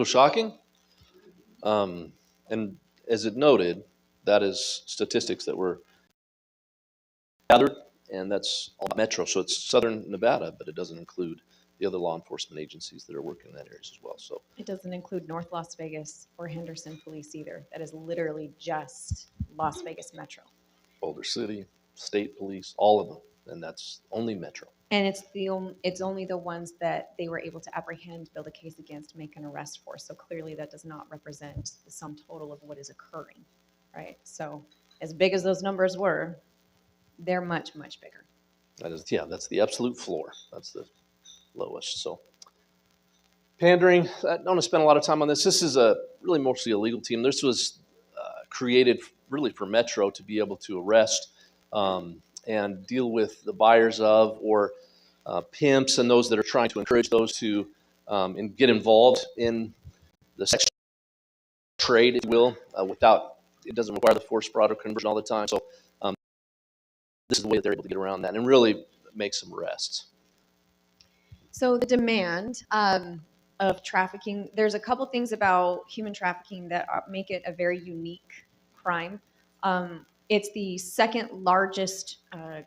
little shocking. And as it noted, that is statistics that were gathered, and that's all Metro. So it's Southern Nevada, but it doesn't include the other law enforcement agencies that are working in that area as well. So It doesn't include North Las Vegas or Henderson Police either. That is literally just Las Vegas Metro. Boulder City, State Police, all of them, and that's only Metro. And it's only the ones that they were able to apprehend, build a case against, make an arrest for. So clearly that does not represent the sum total of what is occurring, right? So as big as those numbers were, they're much, much bigger. That is, yeah, that's the absolute floor. That's the lowest. So pandering, I don't want to spend a lot of time on this. This is really mostly a legal team. This was created really for Metro to be able to arrest and deal with the buyers of or pimps and those that are trying to encourage those to and get involved in the sex trade, if you will, without, it doesn't require the forced fraud or conversion all the time. So this is the way that they're able to get around that and really make some arrests. So the demand of trafficking, there's a couple things about human trafficking that make it a very unique crime. It's the second largest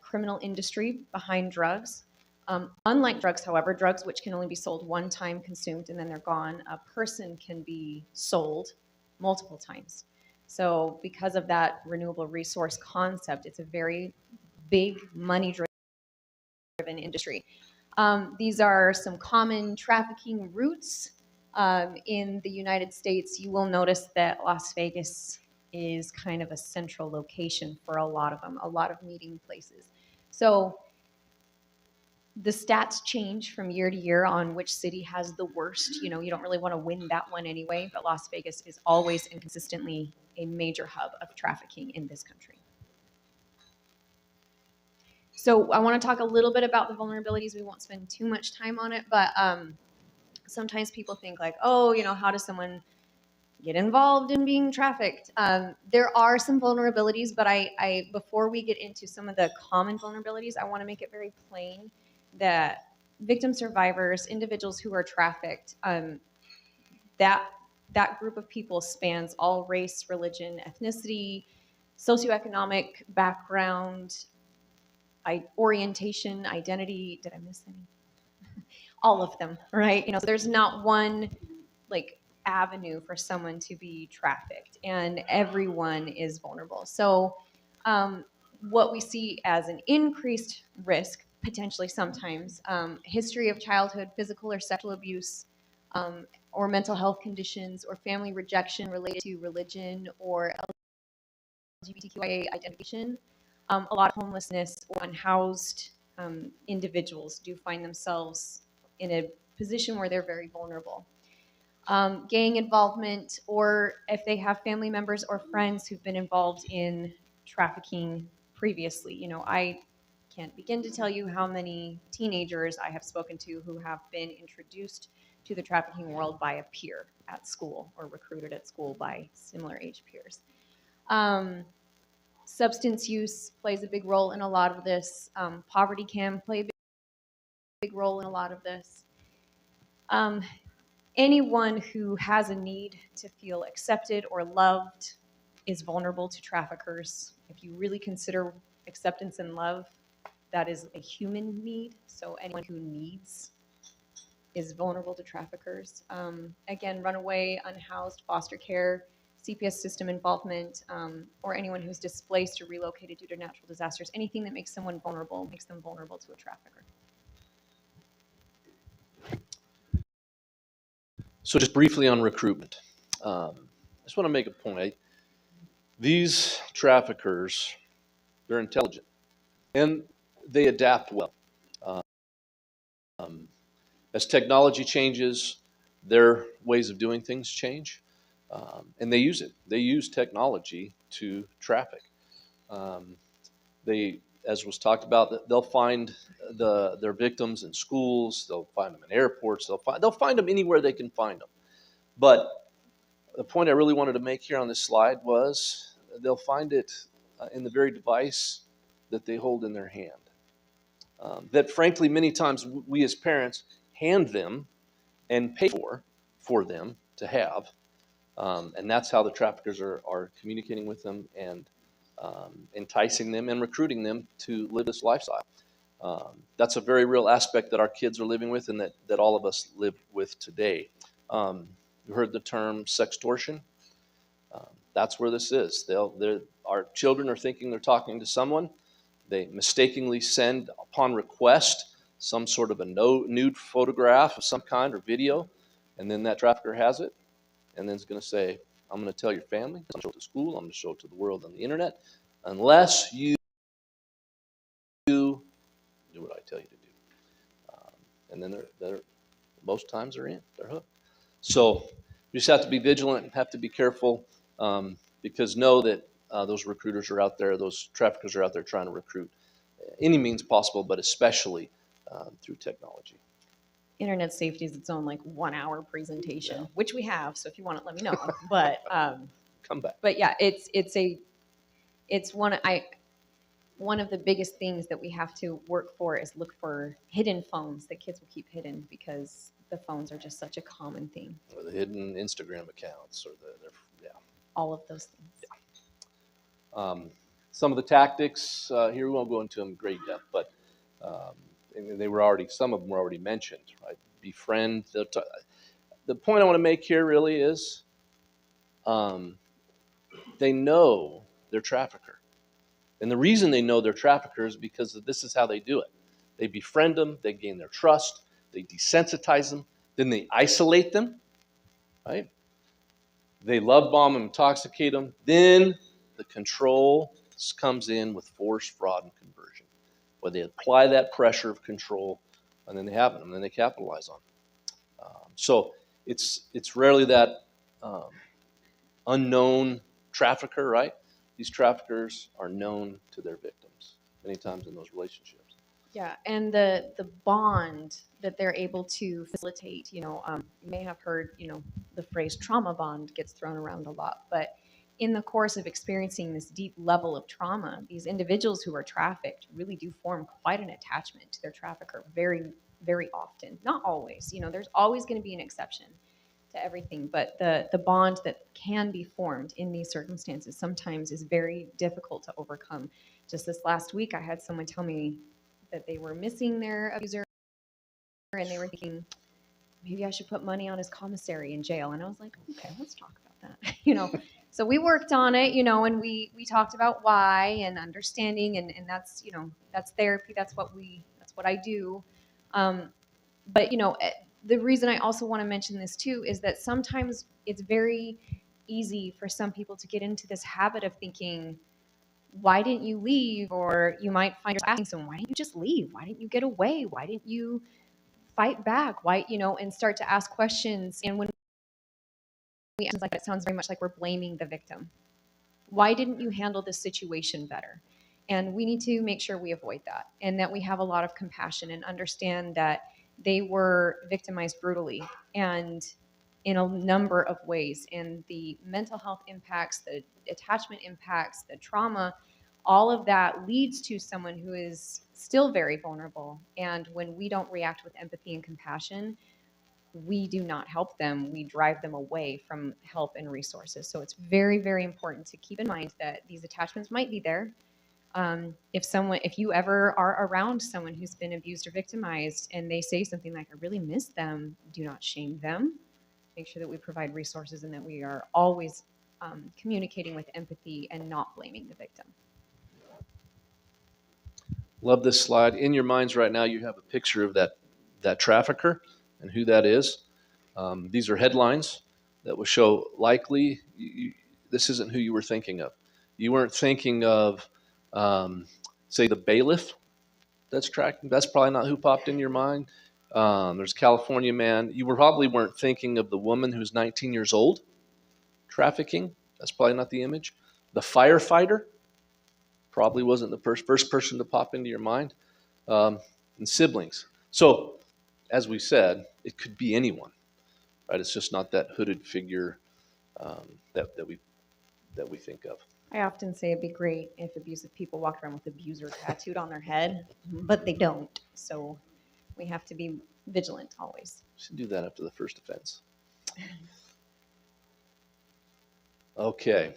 criminal industry behind drugs. Unlike drugs, however, drugs which can only be sold one time, consumed, and then they're gone, a person can be sold multiple times. So because of that renewable resource concept, it's a very big money-driven industry. These are some common trafficking routes in the United States. You will notice that Las Vegas is kind of a central location for a lot of them, a lot of meeting places. So the stats change from year to year on which city has the worst. You know, you don't really want to win that one anyway, but Las Vegas is always and consistently a major hub of trafficking in this country. So I want to talk a little bit about the vulnerabilities. We won't spend too much time on it, but sometimes people think like, oh, you know, how does someone get involved in being trafficked? There are some vulnerabilities, but I before we get into some of the common vulnerabilities, I want to make it very plain that victim survivors, individuals who are trafficked, that group of people spans all race, religion, ethnicity, socioeconomic background, orientation, identity. Did I miss any? All of them, right? You know, so there's not one like avenue for someone to be trafficked, and everyone is vulnerable. So what we see as an increased risk, potentially sometimes, history of childhood physical or sexual abuse, or mental health conditions, or family rejection related to religion or LGBTQIA identification. A lot of homelessness or unhoused individuals do find themselves in a position where they're very vulnerable. Gang involvement, or if they have family members or friends who've been involved in trafficking previously. You know, I can't begin to tell you how many teenagers I have spoken to who have been introduced to the trafficking world by a peer at school or recruited at school by similar age peers. Substance use plays a big role in a lot of this. Poverty can play a big role in a lot of this. Anyone who has a need to feel accepted or loved is vulnerable to traffickers. If you really consider acceptance and love, that is a human need. So anyone who needs is vulnerable to traffickers. Again, runaway, unhoused, foster care, CPS system involvement, or anyone who's displaced or relocated due to natural disasters. Anything that makes someone vulnerable makes them vulnerable to a trafficker. So just briefly on recruitment, I just want to make a point. These traffickers, they're intelligent and they adapt well. As technology changes, their ways of doing things change, and they use it. They use technology to traffic. They, as was talked about, they'll find their victims in schools. They'll find them in airports. They'll find them anywhere they can find them. But the point I really wanted to make here on this slide was they'll find it in the very device that they hold in their hand. That frankly, many times we as parents hand them and pay for them to have. And that's how the traffickers are communicating with them and enticing them and recruiting them to live this lifestyle. That's a very real aspect that our kids are living with and that all of us live with today. You heard the term sextortion. That's where this is. Our children are thinking they're talking to someone. They mistakenly send, upon request, some sort of a nude photograph of some kind or video, and then that trafficker has it, and then is going to say, I'm going to tell your family, I'm going to show it to school, I'm going to show it to the world on the internet, unless you do what I tell you to do. And then they're most times they're hooked. So you just have to be vigilant and have to be careful, because know that those recruiters are out there, those traffickers are out there trying to recruit any means possible, but especially through technology. Internet safety is its own like 1 hour presentation, which we have. So if you want it, let me know. But come back. But yeah, it's one of the biggest things that we have to work for is look for hidden phones that kids will keep hidden, because the phones are just such a common thing. Or the hidden Instagram accounts, or all of those things. Yeah. Some of the tactics here, we won't go into them in great depth, but and they were already, some of them were already mentioned, right? Befriend. The point I want to make here really is they know their trafficker. And the reason they know their trafficker is because this is how they do it. They befriend them, they gain their trust, they desensitize them, then they isolate them, right? They love bomb them, intoxicate them. Then the control comes in with force, fraud, and conversion, where they apply that pressure of control, and then they have it, and then they capitalize on it. So it's rarely that unknown trafficker, right? These traffickers are known to their victims many times in those relationships. Yeah, and the bond that they're able to facilitate, you may have heard, the phrase trauma bond gets thrown around a lot, but in the course of experiencing this deep level of trauma, these individuals who are trafficked really do form quite an attachment to their trafficker very, very often. Not always, there's always going to be an exception to everything, but the bond that can be formed in these circumstances sometimes is very difficult to overcome. Just this last week, I had someone tell me that they were missing their abuser, and they were thinking, maybe I should put money on his commissary in jail. And I was like, okay, let's talk about that. So we worked on it, and we talked about why and understanding, and that's, that's therapy. That's what I do. But the reason I also want to mention this too is that sometimes it's very easy for some people to get into this habit of thinking, why didn't you leave? Or you might find yourself asking someone, why didn't you just leave? Why didn't you get away? Why didn't you fight back? Why, and start to ask questions. And when we answer like that, it sounds very much like we're blaming the victim. Why didn't you handle this situation better? And we need to make sure we avoid that, and that we have a lot of compassion and understand that they were victimized brutally and in a number of ways. And the mental health impacts, the attachment impacts, the trauma, all of that leads to someone who is still very vulnerable. And when we don't react with empathy and compassion, we do not help them. We drive them away from help and resources. So it's very, very important to keep in mind that these attachments might be there. If you ever are around someone who's been abused or victimized and they say something like, I really miss them, do not shame them. Make sure that we provide resources and that we are always communicating with empathy and not blaming the victim. Love this slide. In your minds right now, you have a picture of that trafficker and who that is. These are headlines that will show likely this isn't who you were thinking of. You weren't thinking of, say, the bailiff that's tracking. That's probably not who popped in your mind. There's a California man. You probably weren't thinking of the woman who's 19 years old trafficking. That's probably not the image. The firefighter probably wasn't the first person to pop into your mind. And siblings. So, as we said, it could be anyone, right? It's just not that hooded figure that we think of. I often say it'd be great if abusive people walked around with abuser tattooed on their head, but they don't. So we have to be vigilant always. We should do that after the first offense. Okay.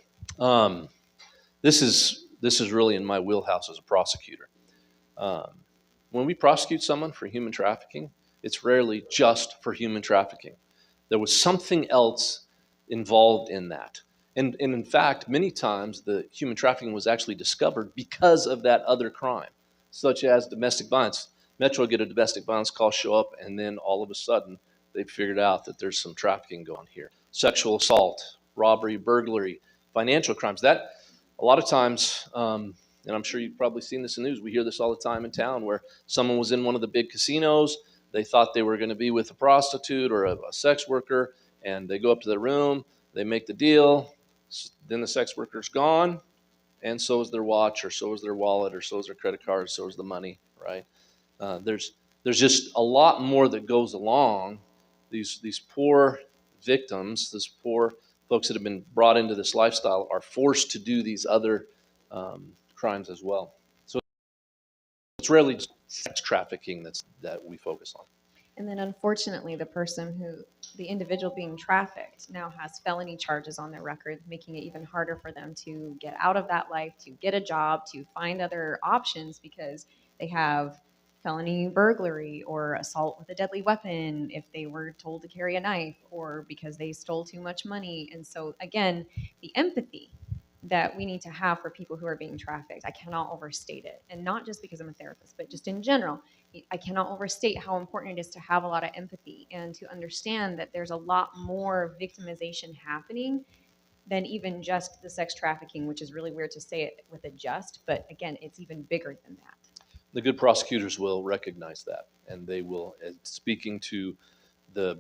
This is really in my wheelhouse as a prosecutor. When we prosecute someone for human trafficking, it's rarely just for human trafficking. There was something else involved in that. And in fact, many times the human trafficking was actually discovered because of that other crime, such as domestic violence. Metro get a domestic violence call, show up, and then all of a sudden they figured out that there's some trafficking going here. Sexual assault, robbery, burglary, financial crimes. That a lot of times, and I'm sure you've probably seen this in the news, we hear this all the time in town where someone was in one of the big casinos, they thought they were going to be with a prostitute or a sex worker, and they go up to the room, they make the deal, then the sex worker's gone, and so is their watch, or so is their wallet, or so is their credit card, or so is the money, right? There's just a lot more that goes along. These poor victims, these poor folks that have been brought into this lifestyle are forced to do these other crimes as well. So it's rarely just sex trafficking that we focus on. And then unfortunately, the individual being trafficked now has felony charges on their record, making it even harder for them to get out of that life, to get a job, to find other options because they have felony burglary or assault with a deadly weapon if they were told to carry a knife or because they stole too much money. And so again, the empathy that we need to have for people who are being trafficked, I cannot overstate it. And not just because I'm a therapist, but just in general, I cannot overstate how important it is to have a lot of empathy and to understand that there's a lot more victimization happening than even just the sex trafficking, which is really weird to say it with a just, but again, it's even bigger than that. The good prosecutors will recognize that, and they will, speaking to the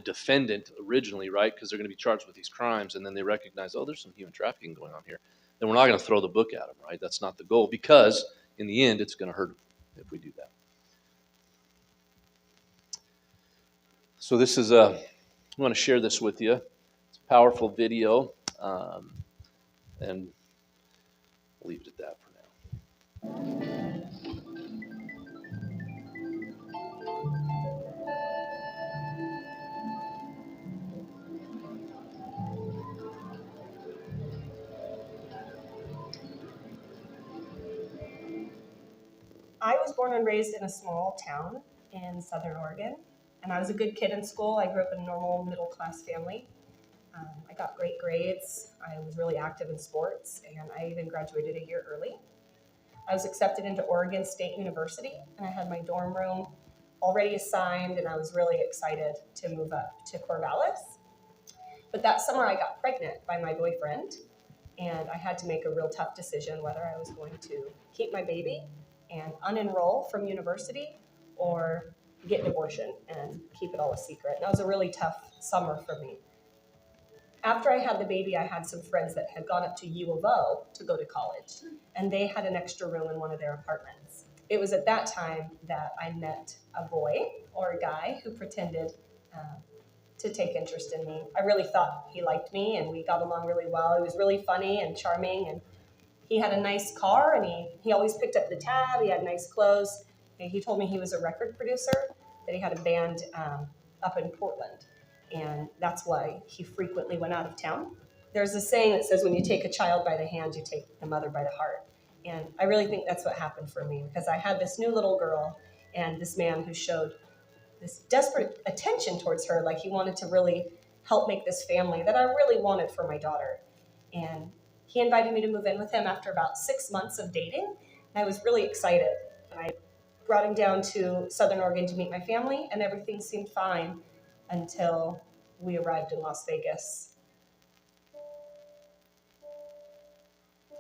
defendant originally, right? Because they're going to be charged with these crimes, and then they recognize, oh, there's some human trafficking going on here. Then we're not going to throw the book at them, right? That's not the goal, because in the end, it's going to hurt them if we do that. So this is I want to share this with you. It's a powerful video, and we'll leave it at that for now. I was born and raised in a small town in Southern Oregon, and I was a good kid in school. I grew up in a normal middle-class family. I got great grades. I was really active in sports, and I even graduated a year early. I was accepted into Oregon State University, and I had my dorm room already assigned, and I was really excited to move up to Corvallis. But that summer, I got pregnant by my boyfriend, and I had to make a real tough decision whether I was going to keep my baby and unenroll from university or get an abortion and keep it all a secret. And that was a really tough summer for me. After I had the baby, I had some friends that had gone up to U of O to go to college, and they had an extra room in one of their apartments. It was at that time that I met a boy or a guy who pretended to take interest in me. I really thought he liked me, and we got along really well. He was really funny and charming, and he had a nice car, and he always picked up the tab. He had nice clothes. And he told me he was a record producer, that he had a band up in Portland, and that's why he frequently went out of town. There's a saying that says when you take a child by the hand, you take the mother by the heart. And I really think that's what happened for me, because I had this new little girl and this man who showed this desperate attention towards her, like he wanted to really help make this family that I really wanted for my daughter. And he invited me to move in with him after about 6 months of dating. And I was really excited. And I brought him down to Southern Oregon to meet my family, and everything seemed fine until we arrived in Las Vegas.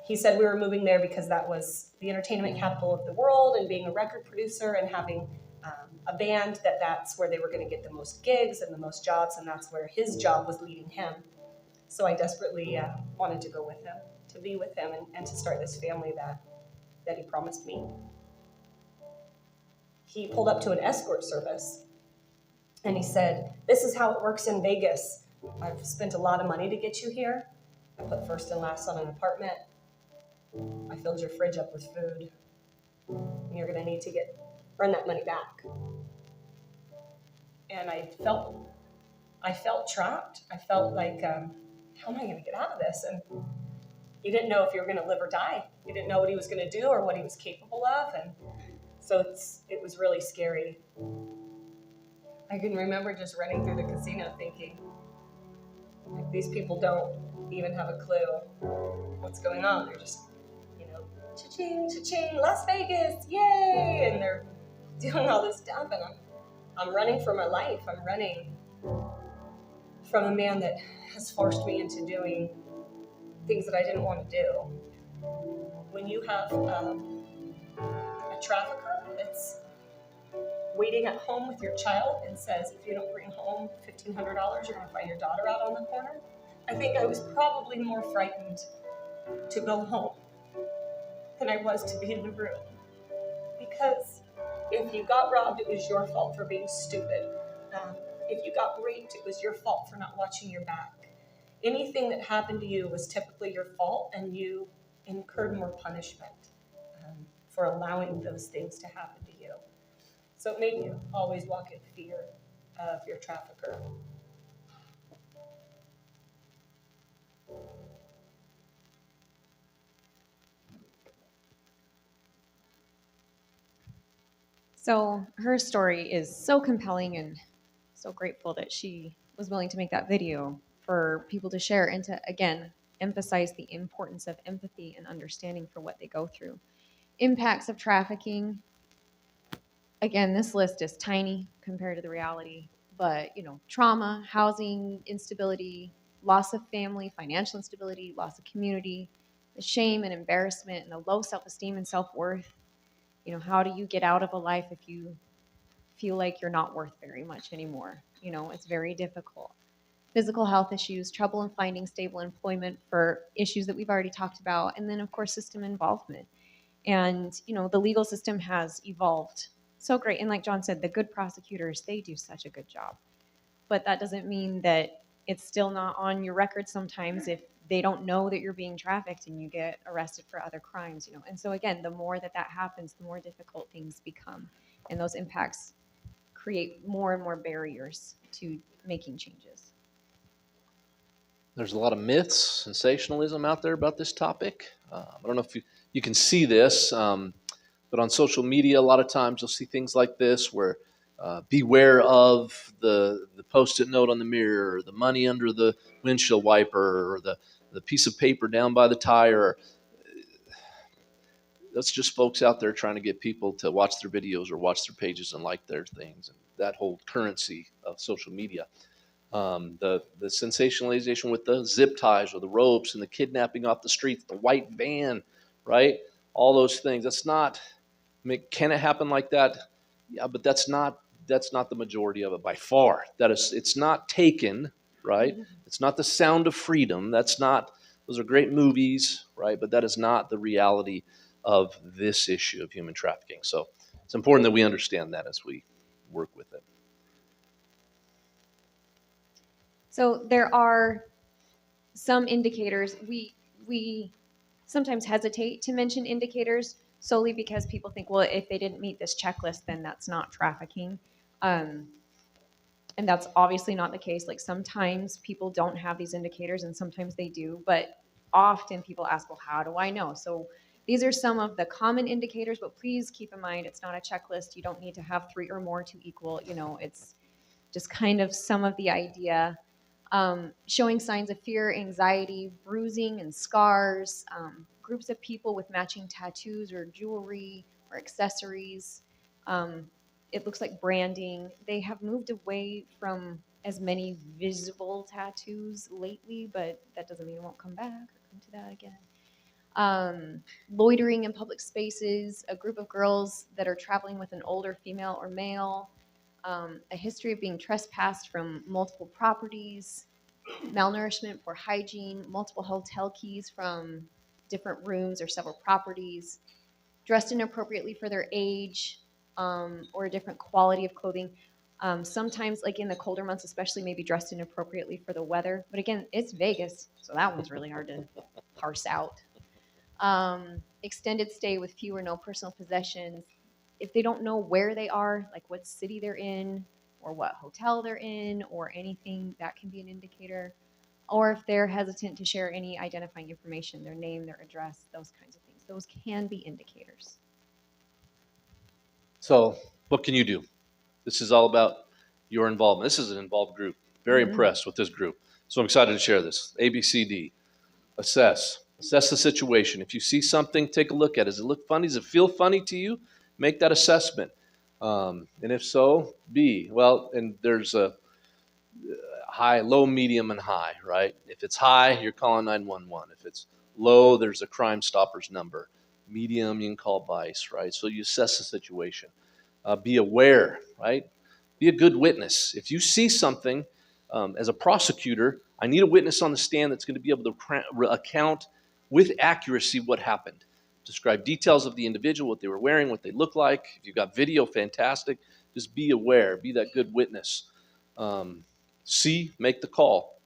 He said we were moving there because that was the entertainment capital of the world, and being a record producer and having a band, that's where they were going to get the most gigs and the most jobs, and that's where his job was leading him. So I desperately wanted to go with him, to be with him, and to start this family that he promised me. He pulled up to an escort service, and he said, "This is how it works in Vegas. I've spent a lot of money to get you here. I put first and last on an apartment. I filled your fridge up with food. You're going to need to earn that money back." And I felt trapped. I felt like how am I going to get out of this? And you didn't know if you were going to live or die. You didn't know what he was going to do or what he was capable of. And so it was really scary. I can remember just running through the casino thinking, like, these people don't even have a clue what's going on. They're just, cha-ching, cha-ching, Las Vegas, yay! And they're doing all this stuff, and I'm running for my life. I'm running from a man that has forced me into doing things that I didn't want to do. When you have a trafficker that's waiting at home with your child and says, if you don't bring home $1,500, you're going to find your daughter out on the corner, I think I was probably more frightened to go home than I was to be in the room. Because if you got robbed, it was your fault for being stupid. If you got raped, it was your fault for not watching your back. Anything that happened to you was typically your fault, and you incurred more punishment for allowing those things to happen to you. So it made you always walk in fear of your trafficker. So her story is so compelling, and so grateful that she was willing to make that video for people to share and to, again, emphasize the importance of empathy and understanding for what they go through. Impacts of trafficking. Again, this list is tiny compared to the reality, but trauma, housing instability, loss of family, financial instability, loss of community, the shame and embarrassment, and the low self-esteem and self-worth. How do you get out of a life if you feel like you're not worth very much anymore? It's very difficult. Physical health issues, trouble in finding stable employment for issues that we've already talked about, and then of course system involvement. And the legal system has evolved so great. And like John said, the good prosecutors, they do such a good job. But that doesn't mean that it's still not on your record sometimes if they don't know that you're being trafficked and you get arrested for other crimes. And so again, the more that happens, the more difficult things become. And those impacts create more and more barriers to making changes. There's a lot of myths, sensationalism out there about this topic. I don't know if you can see this, but on social media, a lot of times you'll see things like this where beware of the Post-it note on the mirror, or the money under the windshield wiper, or the piece of paper down by the tire. That's just folks out there trying to get people to watch their videos or watch their pages and like their things, and that whole currency of social media. The sensationalization with the zip ties or the ropes and the kidnapping off the streets, the white van, right? All those things. That's not, can it happen like that? Yeah, but that's not the majority of it by far. It's not Taken, right? It's not The Sound of Freedom. Those are great movies, right? But that is not the reality of this issue of human trafficking. So it's important that we understand that as we work with it. So there are some indicators. We sometimes hesitate to mention indicators solely because people think, well, if they didn't meet this checklist, then that's not trafficking. And that's obviously not the case. Like sometimes people don't have these indicators and sometimes they do, but often people ask, well, how do I know? So these are some of the common indicators, but please keep in mind, it's not a checklist. You don't need to have 3 or more to equal, it's just kind of some of the idea. Showing signs of fear, anxiety, bruising and scars, groups of people with matching tattoos or jewelry or accessories. It looks like branding. They have moved away from as many visible tattoos lately, but that doesn't mean it won't come back or come to that again. Loitering in public spaces, a group of girls that are traveling with an older female or male, a history of being trespassed from multiple properties, malnourishment, poor hygiene, multiple hotel keys from different rooms or several properties, dressed inappropriately for their age, or a different quality of clothing. Sometimes, like in the colder months, especially maybe dressed inappropriately for the weather. But again, it's Vegas, so that one's really hard to parse out. Extended stay with few or no personal possessions. If they don't know where they are, like what city they're in, or what hotel they're in, or anything, that can be an indicator. or if they're hesitant to share any identifying information, their name, their address, those kinds of things. Those can be indicators. So what can you do? This is all about your involvement. This is an involved group. Very impressed with this group. So I'm excited to share this. ABCD. Assess. Assess the situation. If you see something, take a look at it. Does it look funny? Does it feel funny to you? Make that assessment. And if so, B. Well, and there's a high, low, medium, and high, right? If it's high, you're calling 911. If it's low, there's a Crime Stoppers number. Medium, you can call BICE, right? So you assess the situation. Be aware, right? Be a good witness. If you see something, as a prosecutor, I need a witness on the stand that's going to be able to account with accuracy what happened. Describe details of the individual, what they were wearing, what they look like. If you've got video, fantastic. Just be aware. Be that good witness. C, make the call.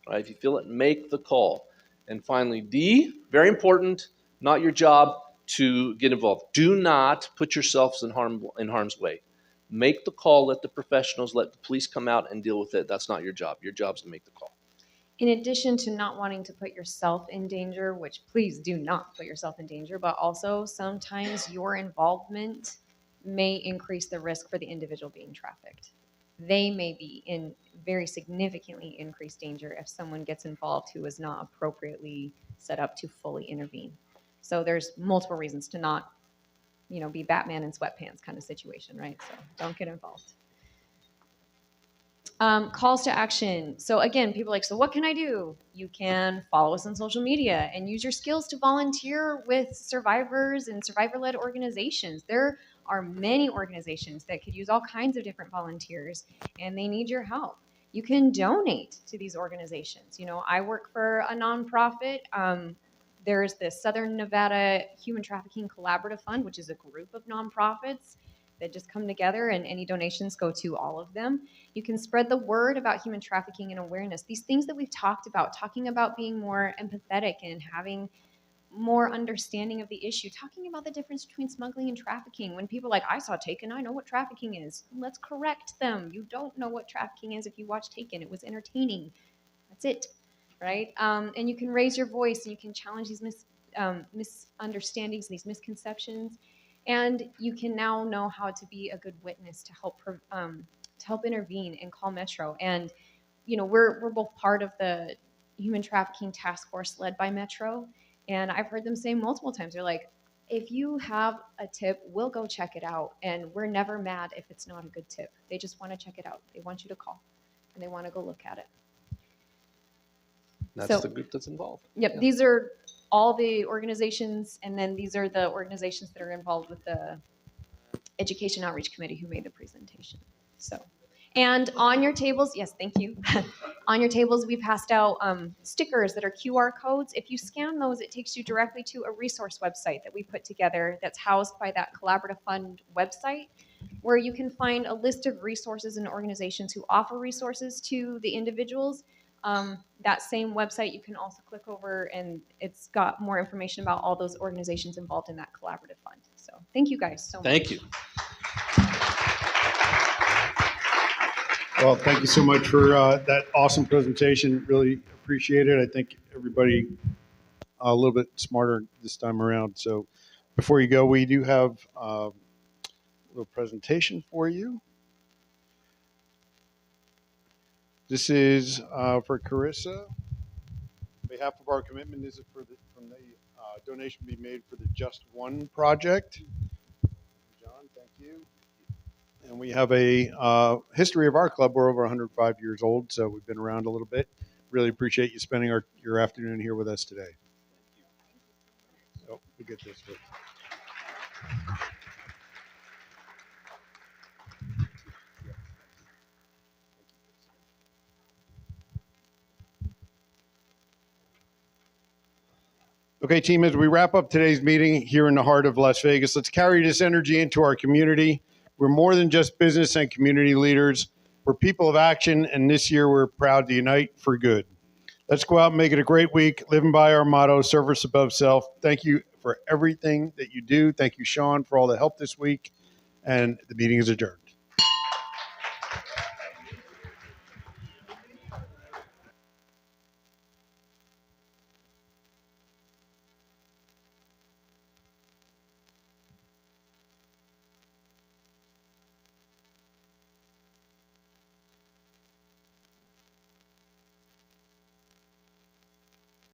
Right? If you feel it, make the call. And finally, D, very important, not your job to get involved. Do not put yourselves in harm's way. Make the call, let the professionals, let the police come out and deal with it. That's not your job. Your job is to make the call. In addition to not wanting to put yourself in danger, which please do not put yourself in danger, but also sometimes your involvement may increase the risk for the individual being trafficked. They may be in very significantly increased danger if someone gets involved who is not appropriately set up to fully intervene. So there's multiple reasons to not, be Batman in sweatpants kind of situation, right? So don't get involved. Calls to action. So again, people are like, so what can I do? You can follow us on social media and use your skills to volunteer with survivors and survivor-led organizations. There are many organizations that could use all kinds of different volunteers, and they need your help. You can donate to these organizations. I work for a nonprofit. There's the Southern Nevada Human Trafficking Collaborative Fund, which is a group of nonprofits that just come together, and any donations go to all of them. You can spread the word about human trafficking and awareness. These things that we've talked about, talking about being more empathetic and having more understanding of the issue, talking about the difference between smuggling and trafficking. When people are like, I saw Taken, I know what trafficking is. Let's correct them. You don't know what trafficking is if you watch Taken. It was entertaining. That's it, right? And you can raise your voice and you can challenge these misunderstandings, these misconceptions. And you can now know how to be a good witness to help intervene and call Metro. And we're both part of the human trafficking task force led by Metro. And I've heard them say multiple times, they're like, if you have a tip, we'll go check it out. And we're never mad if it's not a good tip. They just want to check it out. They want you to call and they want to go look at it. That's the group that's involved. Yep, Yeah. These are all the organizations, and then these are the organizations that are involved with the Education Outreach Committee who made the presentation. And on your tables, yes, thank you. On your tables, we passed out stickers that are QR codes. If you scan those, it takes you directly to a resource website that we put together that's housed by that Collaborative Fund website, where you can find a list of resources and organizations who offer resources to the individuals. That same website, you can also click over and it's got more information about all those organizations involved in that collaborative fund. So thank you guys so much. Thank you. Well, thank you so much for that awesome presentation. Really appreciate it. I think everybody a little bit smarter this time around. So before you go, we do have a little presentation for you. This is for Carissa. On behalf of our commitment, this is from the donation to be made for the Just One project. John, thank you. And we have a history of our club. We're over 105 years old, so we've been around a little bit. Really appreciate you spending your afternoon here with us today. So we get this first. Okay, team, as we wrap up today's meeting here in the heart of Las Vegas, let's carry this energy into our community. We're more than just business and community leaders. We're people of action, and this year we're proud to unite for good. Let's go out and make it a great week, living by our motto, service above self. Thank you for everything that you do. Thank you, Sean, for all the help this week, and the meeting is adjourned.